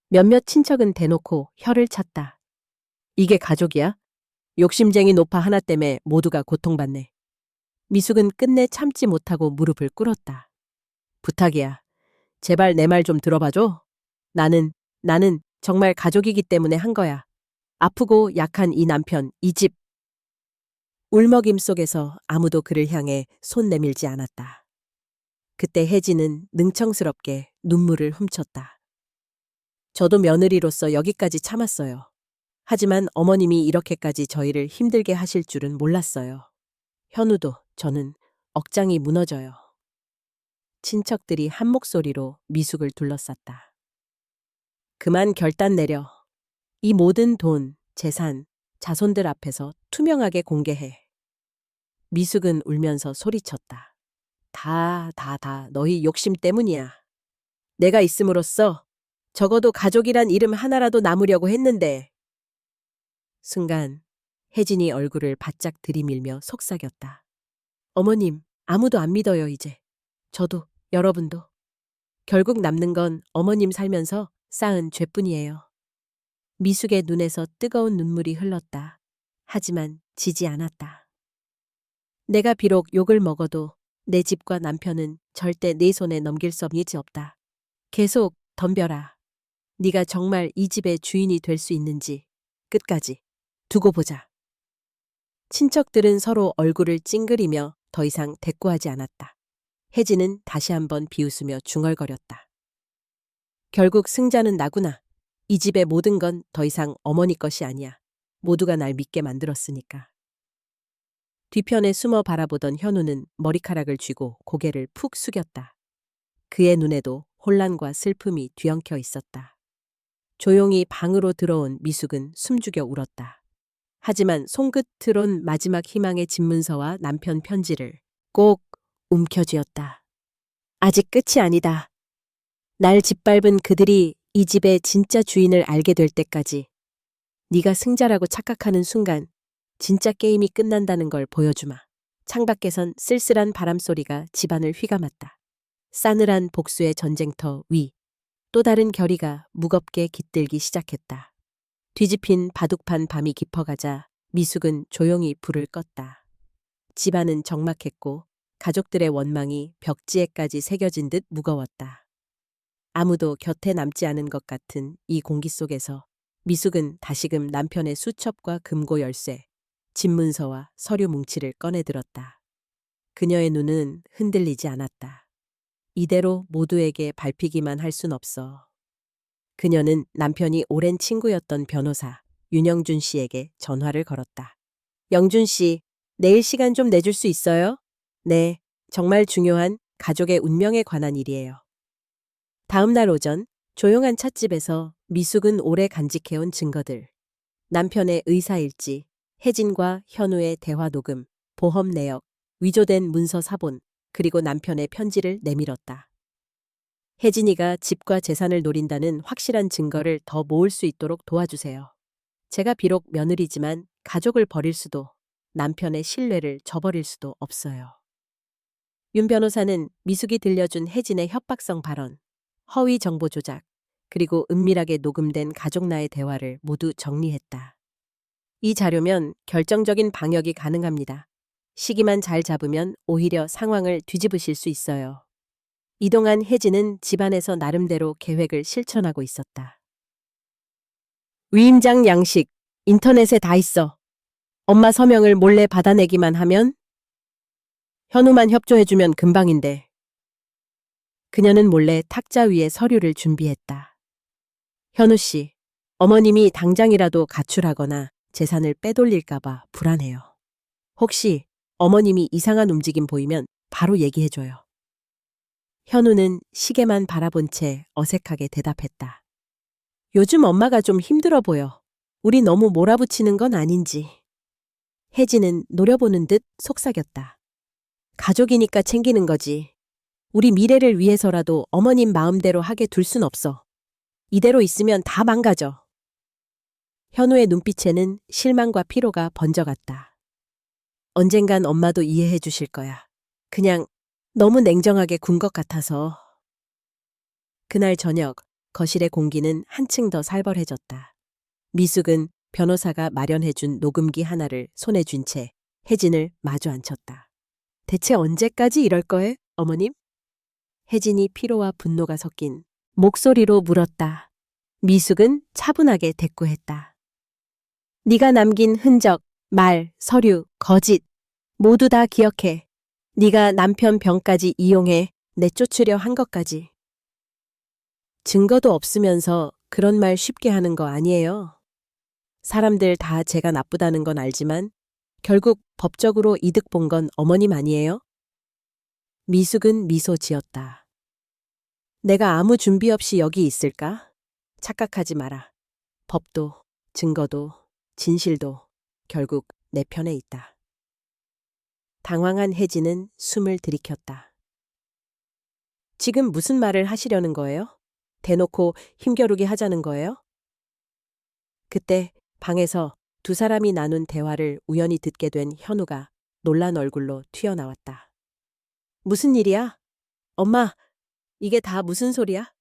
몇몇 친척은 대놓고 혀를 찼다. 이게 가족이야? 욕심쟁이 노파 하나 때문에 모두가 고통받네. 미숙은 끝내 참지 못하고 무릎을 꿇었다. 부탁이야. 제발 내 말 좀 들어봐줘. 나는 정말 가족이기 때문에 한 거야. 아프고 약한 이 남편, 이 집. 울먹임 속에서 아무도 그를 향해 손 내밀지 않았다. 그때 혜진은 능청스럽게 눈물을 훔쳤다. 저도 며느리로서 여기까지 참았어요. 하지만 어머님이 이렇게까지 저희를 힘들게 하실 줄은 몰랐어요. 현우도 저는 억장이 무너져요. 친척들이 한 목소리로 미숙을 둘러쌌다. 그만 결단 내려. 이 모든 돈, 재산, 자손들 앞에서 투명하게 공개해. 미숙은 울면서 소리쳤다. 다 너희 욕심 때문이야. 내가 있음으로써 적어도 가족이란 이름 하나라도 남으려고 했는데. 순간 혜진이 얼굴을 바짝 들이밀며 속삭였다. 어머님, 아무도 안 믿어요, 이제. 저도, 여러분도. 결국 남는 건 어머님 살면서 쌓은 죄뿐이에요. 미숙의 눈에서 뜨거운 눈물이 흘렀다. 하지만 지지 않았다. 내가 비록 욕을 먹어도 내 집과 남편은 절대 네 손에 넘길 수 없다. 계속 덤벼라. 네가 정말 이 집의 주인이 될 수 있는지 끝까지 두고 보자. 친척들은 서로 얼굴을 찡그리며 더 이상 대꾸하지 않았다. 혜진은 다시 한번 비웃으며 중얼거렸다. 결국 승자는 나구나. 이 집의 모든 건 더 이상 어머니 것이 아니야. 모두가 날 믿게 만들었으니까. 뒤편에 숨어 바라보던 현우는 머리카락을 쥐고 고개를 푹 숙였다. 그의 눈에도 혼란과 슬픔이 뒤엉켜 있었다. 조용히 방으로 들어온 미숙은 숨죽여 울었다. 하지만 손끝으론 마지막 희망의 집문서와 남편 편지를 꼭 움켜쥐었다. 아직 끝이 아니다. 날 짓밟은 그들이 이 집의 진짜 주인을 알게 될 때까지 네가 승자라고 착각하는 순간 진짜 게임이 끝난다는 걸 보여주마. 창밖에선 쓸쓸한 바람소리가 집안을 휘감았다. 싸늘한 복수의 전쟁터 위. 또 다른 결의가 무겁게 깃들기 시작했다. 뒤집힌 바둑판 밤이 깊어가자 미숙은 조용히 불을 껐다. 집안은 적막했고 가족들의 원망이 벽지에까지 새겨진 듯 무거웠다. 아무도 곁에 남지 않은 것 같은 이 공기 속에서 미숙은 다시금 남편의 수첩과 금고 열쇠, 집문서와 서류 뭉치를 꺼내들었다. 그녀의 눈은 흔들리지 않았다. 이대로 모두에게 밟히기만 할 순 없어. 그녀는 남편이 오랜 친구였던 변호사 윤영준 씨에게 전화를 걸었다. 영준 씨, 내일 시간 좀 내줄 수 있어요? 네, 정말 중요한 가족의 운명에 관한 일이에요. 다음 날 오전 조용한 찻집에서 미숙은 오래 간직해온 증거들, 남편의 의사일지, 혜진과 현우의 대화 녹음, 보험 내역, 위조된 문서 사본, 그리고 남편의 편지를 내밀었다. 혜진이가 집과 재산을 노린다는 확실한 증거를 더 모을 수 있도록 도와주세요. 제가 비록 며느리지만 가족을 버릴 수도, 남편의 신뢰를 저버릴 수도 없어요. 윤 변호사는 미숙이 들려준 혜진의 협박성 발언, 허위 정보 조작, 그리고 은밀하게 녹음된 가족나의 대화를 모두 정리했다. 이 자료면 결정적인 방역이 가능합니다. 시기만 잘 잡으면 오히려 상황을 뒤집으실 수 있어요. 이동안 혜진은 집안에서 나름대로 계획을 실천하고 있었다. 위임장 양식, 인터넷에 다 있어. 엄마 서명을 몰래 받아내기만 하면? 현우만 협조해주면 금방인데. 그녀는 몰래 탁자 위에 서류를 준비했다. 현우 씨, 어머님이 당장이라도 가출하거나 재산을 빼돌릴까봐 불안해요. 혹시 어머님이 이상한 움직임 보이면 바로 얘기해줘요. 현우는 시계만 바라본 채 어색하게 대답했다. 요즘 엄마가 좀 힘들어 보여. 우리 너무 몰아붙이는 건 아닌지. 혜진은 노려보는 듯 속삭였다. 가족이니까 챙기는 거지. 우리 미래를 위해서라도 어머님 마음대로 하게 둘 순 없어. 이대로 있으면 다 망가져. 현우의 눈빛에는 실망과 피로가 번져갔다. 언젠간 엄마도 이해해 주실 거야. 그냥 너무 냉정하게 군 것 같아서. 그날 저녁 거실의 공기는 한층 더 살벌해졌다. 미숙은 변호사가 마련해준 녹음기 하나를 손에 쥔 채 혜진을 마주 앉혔다. 대체 언제까지 이럴 거에, 어머님? 혜진이 피로와 분노가 섞인 목소리로 물었다. 미숙은 차분하게 대꾸했다. 네가 남긴 흔적, 말, 서류, 거짓 모두 다 기억해. 네가 남편 병까지 이용해 내쫓으려 한 것까지. 증거도 없으면서 그런 말 쉽게 하는 거 아니에요. 사람들 다 제가 나쁘다는 건 알지만 결국 법적으로 이득 본 건 어머님 아니에요? 미숙은 미소 지었다. 내가 아무 준비 없이 여기 있을까? 착각하지 마라. 법도, 증거도, 진실도 결국 내 편에 있다. 당황한 혜진은 숨을 들이켰다. 지금 무슨 말을 하시려는 거예요? 대놓고 힘겨루기 하자는 거예요? 그때 방에서 두 사람이 나눈 대화를 우연히 듣게 된 현우가 놀란 얼굴로 튀어나왔다. 무슨 일이야? 엄마, 이게 다 무슨 소리야?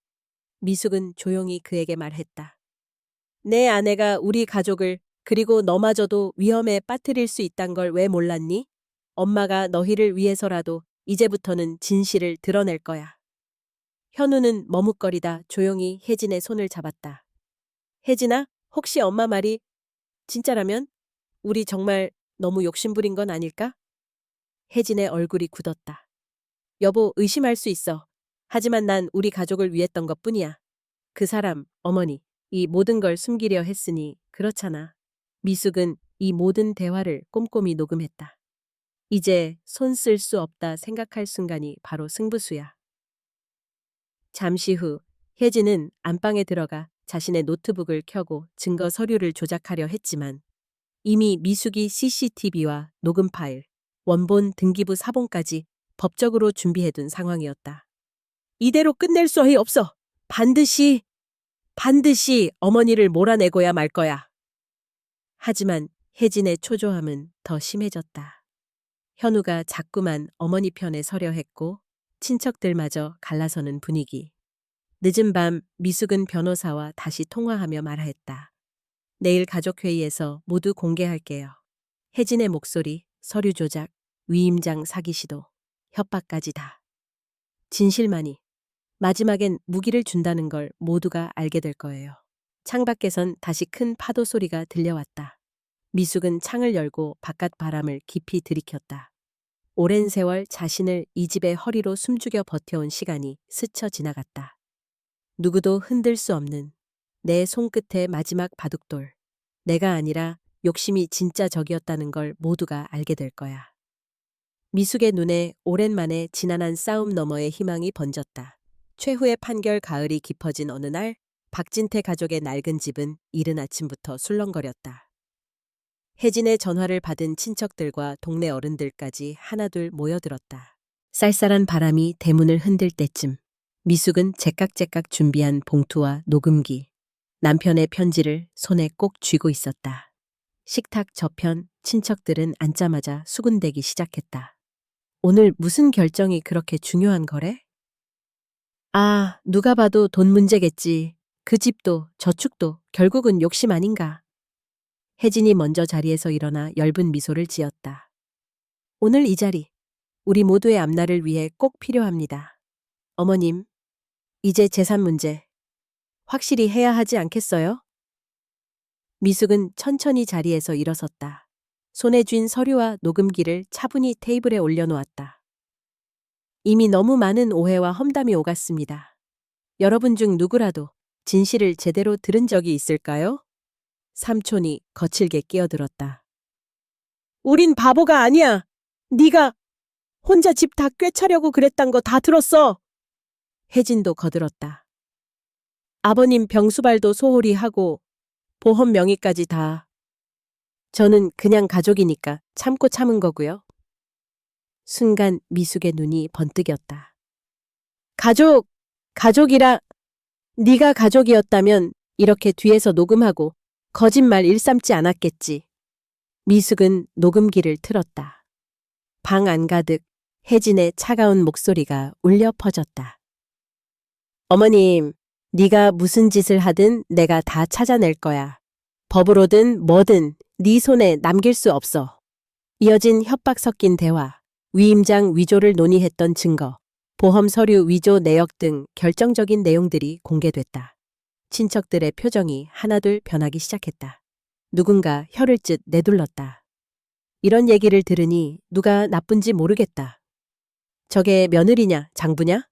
미숙은 조용히 그에게 말했다. 내 아내가 우리 가족을 그리고 너마저도 위험에 빠뜨릴 수 있단 걸 왜 몰랐니? 엄마가 너희를 위해서라도 이제부터는 진실을 드러낼 거야. 현우는 머뭇거리다 조용히 혜진의 손을 잡았다. 혜진아, 혹시 엄마 말이 진짜라면? 우리 정말 너무 욕심부린 건 아닐까? 혜진의 얼굴이 굳었다. 여보, 의심할 수 있어. 하지만 난 우리 가족을 위했던 것뿐이야. 그 사람, 어머니, 이 모든 걸 숨기려 했으니 그렇잖아. 미숙은 이 모든 대화를 꼼꼼히 녹음했다. 이제 손 쓸 수 없다 생각할 순간이 바로 승부수야. 잠시 후 혜진은 안방에 들어가 자신의 노트북을 켜고 증거 서류를 조작하려 했지만 이미 미숙이 CCTV와 녹음 파일, 원본 등기부 사본까지 법적으로 준비해둔 상황이었다. 이대로 끝낼 수 없어. 반드시 어머니를 몰아내고야 말 거야. 하지만 혜진의 초조함은 더 심해졌다. 현우가 자꾸만 어머니 편에 서려 했고 친척들마저 갈라서는 분위기. 늦은 밤 미숙은 변호사와 다시 통화하며 말했다. 내일 가족회의에서 모두 공개할게요. 혜진의 목소리, 서류 조작, 위임장 사기 시도, 협박까지 다. 진실만이. 마지막엔 무기를 준다는 걸 모두가 알게 될 거예요. 창밖에선 다시 큰 파도 소리가 들려왔다. 미숙은 창을 열고 바깥 바람을 깊이 들이켰다. 오랜 세월 자신을 이 집의 허리로 숨죽여 버텨온 시간이 스쳐 지나갔다. 누구도 흔들 수 없는 내 손끝의 마지막 바둑돌. 내가 아니라 욕심이 진짜 적이었다는 걸 모두가 알게 될 거야. 미숙의 눈에 오랜만에 지난한 싸움 너머의 희망이 번졌다. 최후의 판결 가을이 깊어진 어느 날 박진태 가족의 낡은 집은 이른 아침부터 술렁거렸다. 혜진의 전화를 받은 친척들과 동네 어른들까지 하나둘 모여들었다. 쌀쌀한 바람이 대문을 흔들 때쯤 미숙은 제깍제깍 준비한 봉투와 녹음기, 남편의 편지를 손에 꼭 쥐고 있었다. 식탁 저편 친척들은 앉자마자 수군대기 시작했다. 오늘 무슨 결정이 그렇게 중요한 거래? 아, 누가 봐도 돈 문제겠지. 그 집도 저축도 결국은 욕심 아닌가. 혜진이 먼저 자리에서 일어나 엷은 미소를 지었다. 오늘 이 자리, 우리 모두의 앞날을 위해 꼭 필요합니다. 어머님, 이제 재산 문제 확실히 해야 하지 않겠어요? 미숙은 천천히 자리에서 일어섰다. 손에 쥔 서류와 녹음기를 차분히 테이블에 올려놓았다. 이미 너무 많은 오해와 험담이 오갔습니다. 여러분 중 누구라도 진실을 제대로 들은 적이 있을까요? 삼촌이 거칠게 끼어들었다. 우린 바보가 아니야. 네가 혼자 집 다 꿰차려고 그랬단 거 다 들었어. 혜진도 거들었다. 아버님 병수발도 소홀히 하고 보험 명의까지 다. 저는 그냥 가족이니까 참고 참은 거고요. 순간 미숙의 눈이 번뜩였다. 가족이라 네가 가족이었다면 이렇게 뒤에서 녹음하고 거짓말 일삼지 않았겠지. 미숙은 녹음기를 틀었다. 방 안가득 혜진의 차가운 목소리가 울려 퍼졌다. 어머님, 네가 무슨 짓을 하든 내가 다 찾아낼 거야. 법으로든 뭐든 네 손에 남길 수 없어. 이어진 협박 섞인 대화, 위임장 위조를 논의했던 증거, 보험 서류 위조 내역 등 결정적인 내용들이 공개됐다. 친척들의 표정이 하나둘 변하기 시작했다. 누군가 혀를 찢 내둘렀다. 이런 얘기를 들으니 누가 나쁜지 모르겠다. 저게 며느리냐, 장부냐?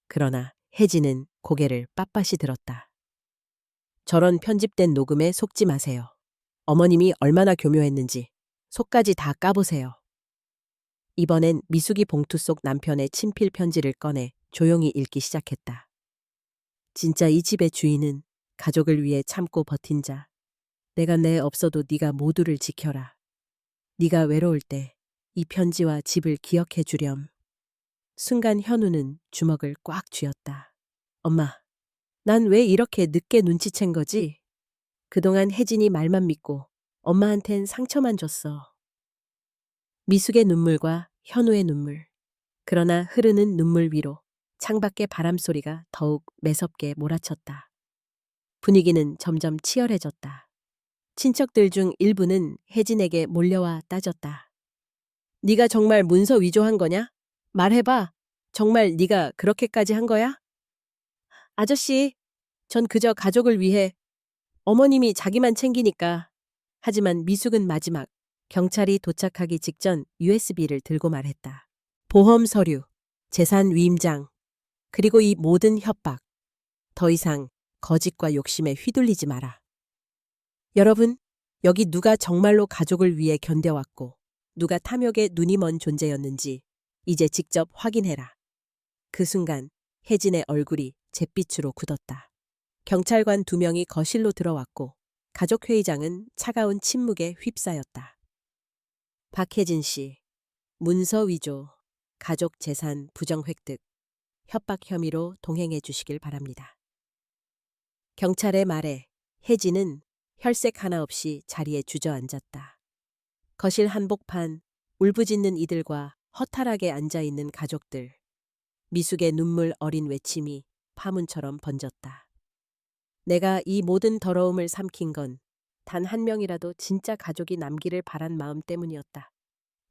그러나 혜진은 고개를 빳빳이 들었다. 저런 편집된 녹음에 속지 마세요. 어머님이 얼마나 교묘했는지 속까지 다 까보세요. 이번엔 미숙이 봉투 속 남편의 친필 편지를 꺼내 조용히 읽기 시작했다. 진짜 이 집의 주인은 가족을 위해 참고 버틴 자. 내가 내 없어도 네가 모두를 지켜라. 네가 외로울 때 이 편지와 집을 기억해 주렴. 순간 현우는 주먹을 꽉 쥐었다. 엄마, 난 왜 이렇게 늦게 눈치챈 거지? 그동안 혜진이 말만 믿고 엄마한텐 상처만 줬어. 미숙의 눈물과 현우의 눈물. 그러나 흐르는 눈물 위로 창밖의 바람소리가 더욱 매섭게 몰아쳤다. 분위기는 점점 치열해졌다. 친척들 중 일부는 혜진에게 몰려와 따졌다. 네가 정말 문서 위조한 거냐? 말해봐. 정말 네가 그렇게까지 한 거야? 아저씨, 전 그저 가족을 위해 어머님이 자기만 챙기니까. 하지만 미숙은 마지막 경찰이 도착하기 직전 USB를 들고 말했다. 보험 서류, 재산 위임장, 그리고 이 모든 협박. 더 이상 거짓과 욕심에 휘둘리지 마라. 여러분, 여기 누가 정말로 가족을 위해 견뎌왔고 누가 탐욕에 눈이 먼 존재였는지 이제 직접 확인해라. 그 순간 혜진의 얼굴이 잿빛으로 굳었다. 경찰관 2명이 거실로 들어왔고 가족회의장은 차가운 침묵에 휩싸였다. 박혜진 씨, 문서 위조, 가족 재산 부정 획득, 협박 혐의로 동행해 주시길 바랍니다. 경찰의 말에 혜진은 혈색 하나 없이 자리에 주저앉았다. 거실 한복판, 울부짖는 이들과 허탈하게 앉아있는 가족들. 미숙의 눈물 어린 외침이 파문처럼 번졌다. 내가 이 모든 더러움을 삼킨 건 단 한 명이라도 진짜 가족이 남기를 바란 마음 때문이었다.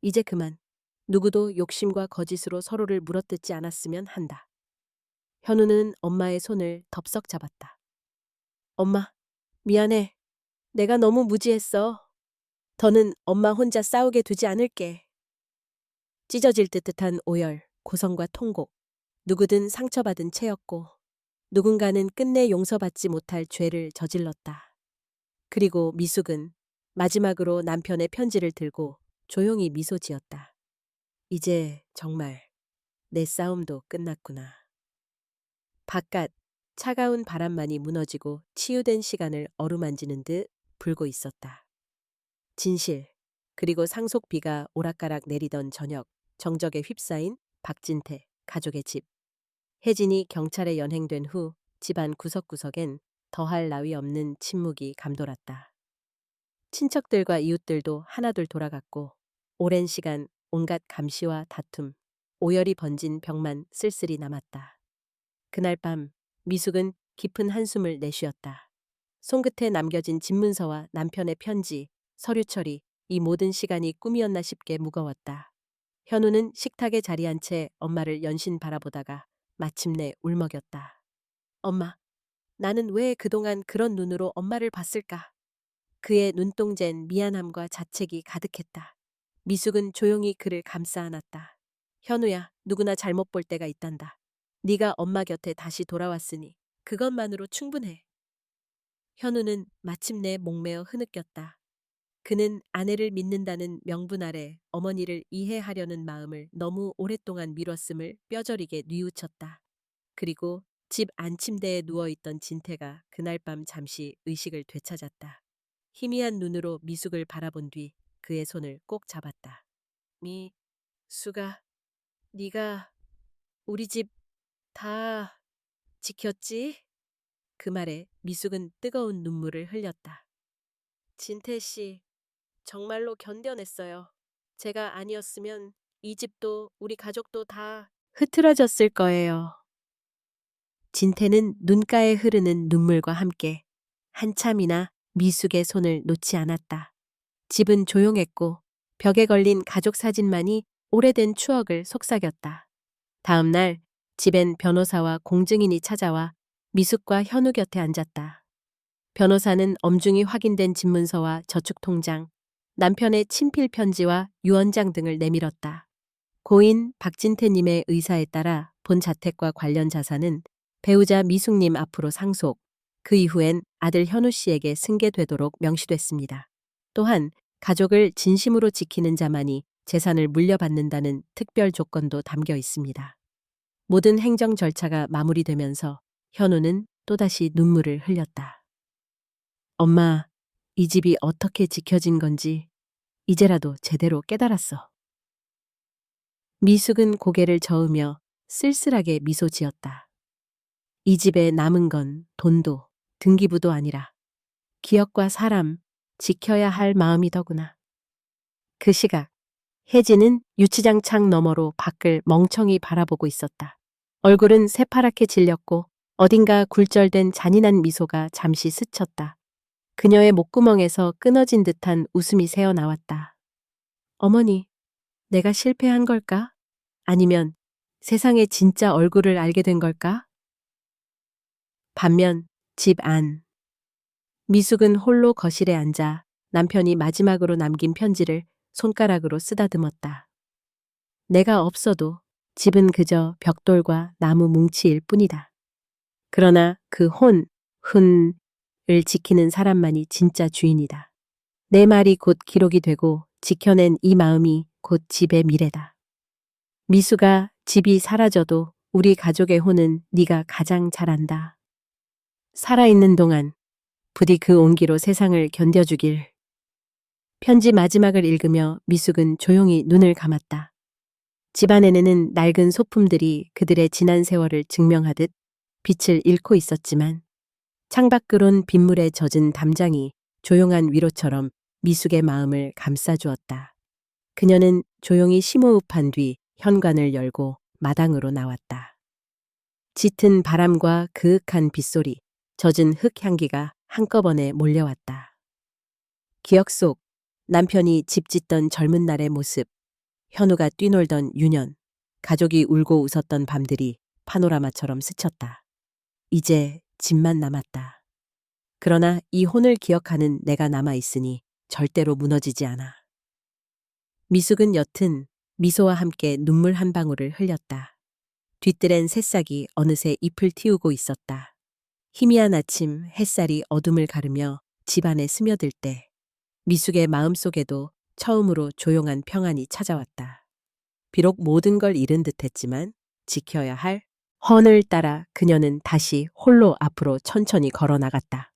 이제 그만 누구도 욕심과 거짓으로 서로를 물어뜯지 않았으면 한다. 현우는 엄마의 손을 덥석 잡았다. 엄마, 미안해. 내가 너무 무지했어. 더는 엄마 혼자 싸우게 두지 않을게. 찢어질 듯한 오열, 고성과 통곡. 누구든 상처받은 채였고 누군가는 끝내 용서받지 못할 죄를 저질렀다. 그리고 미숙은 마지막으로 남편의 편지를 들고 조용히 미소 지었다. 이제 정말 내 싸움도 끝났구나. 바깥 차가운 바람만이 무너지고 치유된 시간을 어루만지는 듯 불고 있었다. 진실, 그리고 상속비가 오락가락 내리던 저녁, 정적에 휩싸인 박진태, 가족의 집. 혜진이 경찰에 연행된 후 집안 구석구석엔 더할 나위 없는 침묵이 감돌았다. 친척들과 이웃들도 하나둘 돌아갔고 오랜 시간 온갖 감시와 다툼, 오열이 번진 벽만 쓸쓸히 남았다. 그날 밤 미숙은 깊은 한숨을 내쉬었다. 손끝에 남겨진 집문서와 남편의 편지, 서류 처리, 이 모든 시간이 꿈이었나 싶게 무거웠다. 현우는 식탁에 자리한 채 엄마를 연신 바라보다가 마침내 울먹였다. 엄마, 나는 왜 그동안 그런 눈으로 엄마를 봤을까? 그의 눈동자엔 미안함과 자책이 가득했다. 미숙은 조용히 그를 감싸 안았다. 현우야, 누구나 잘못 볼 때가 있단다. 네가 엄마 곁에 다시 돌아왔으니 그것만으로 충분해. 현우는 마침내 목매어 흐느꼈다. 그는 아내를 믿는다는 명분 아래 어머니를 이해하려는 마음을 너무 오랫동안 미뤘음을 뼈저리게 뉘우쳤다. 그리고 집 안침대에 누워있던 진태가 그날 밤 잠시 의식을 되찾았다. 희미한 눈으로 미숙을 바라본 뒤 그의 손을 꼭 잡았다. 미숙아, 네가 우리 집 다 지켰지? 그 말에 미숙은 뜨거운 눈물을 흘렸다. 진태 씨, 정말로 견뎌냈어요. 제가 아니었으면 이 집도 우리 가족도 다 흐트러졌을 거예요. 진태는 눈가에 흐르는 눈물과 함께 한참이나 미숙의 손을 놓지 않았다. 집은 조용했고 벽에 걸린 가족 사진만이 오래된 추억을 속삭였다. 다음 날 집엔 변호사와 공증인이 찾아와 미숙과 현우 곁에 앉았다. 변호사는 엄중히 확인된 집문서와 저축통장, 남편의 친필 편지와 유언장 등을 내밀었다. 고인 박진태님의 의사에 따라 본 자택과 관련 자산은 배우자 미숙님 앞으로 상속, 그 이후엔 아들 현우 씨에게 승계되도록 명시됐습니다. 또한 가족을 진심으로 지키는 자만이 재산을 물려받는다는 특별 조건도 담겨 있습니다. 모든 행정 절차가 마무리되면서 현우는 또다시 눈물을 흘렸다. 엄마, 이 집이 어떻게 지켜진 건지 이제라도 제대로 깨달았어. 미숙은 고개를 저으며 쓸쓸하게 미소 지었다. 이 집에 남은 건 돈도 등기부도 아니라 기억과 사람, 지켜야 할 마음이더구나. 그 시각 혜진은 유치장 창 너머로 밖을 멍청이 바라보고 있었다. 얼굴은 새파랗게 질렸고 어딘가 굴절된 잔인한 미소가 잠시 스쳤다. 그녀의 목구멍에서 끊어진 듯한 웃음이 새어나왔다. 어머니, 내가 실패한 걸까? 아니면 세상의 진짜 얼굴을 알게 된 걸까? 반면 집 안. 미숙은 홀로 거실에 앉아 남편이 마지막으로 남긴 편지를 손가락으로 쓰다듬었다. 내가 없어도 집은 그저 벽돌과 나무 뭉치일 뿐이다. 그러나 그 훈을 지키는 사람만이 진짜 주인이다. 내 말이 곧 기록이 되고 지켜낸 이 마음이 곧 집의 미래다. 미수가 집이 사라져도 우리 가족의 혼은 네가 가장 잘 안다. 살아있는 동안 부디 그 온기로 세상을 견뎌주길. 편지 마지막을 읽으며 미숙은 조용히 눈을 감았다. 집안에는 낡은 소품들이 그들의 지난 세월을 증명하듯 빛을 잃고 있었지만 창밖으론 빗물에 젖은 담장이 조용한 위로처럼 미숙의 마음을 감싸주었다. 그녀는 조용히 심호흡한 뒤 현관을 열고 마당으로 나왔다. 짙은 바람과 그윽한 빗소리, 젖은 흙향기가 한꺼번에 몰려왔다. 기억 속 남편이 집 짓던 젊은 날의 모습, 현우가 뛰놀던 유년, 가족이 울고 웃었던 밤들이 파노라마처럼 스쳤다. 이제 집만 남았다. 그러나 이 혼을 기억하는 내가 남아있으니 절대로 무너지지 않아. 미숙은 옅은 미소와 함께 눈물 한 방울을 흘렸다. 뒤뜰엔 새싹이 어느새 잎을 틔우고 있었다. 희미한 아침 햇살이 어둠을 가르며 집안에 스며들 때 미숙의 마음속에도 처음으로 조용한 평안이 찾아왔다. 비록 모든 걸 잃은 듯했지만 지켜야 할 헌을 따라 그녀는 다시 홀로 앞으로 천천히 걸어 나갔다.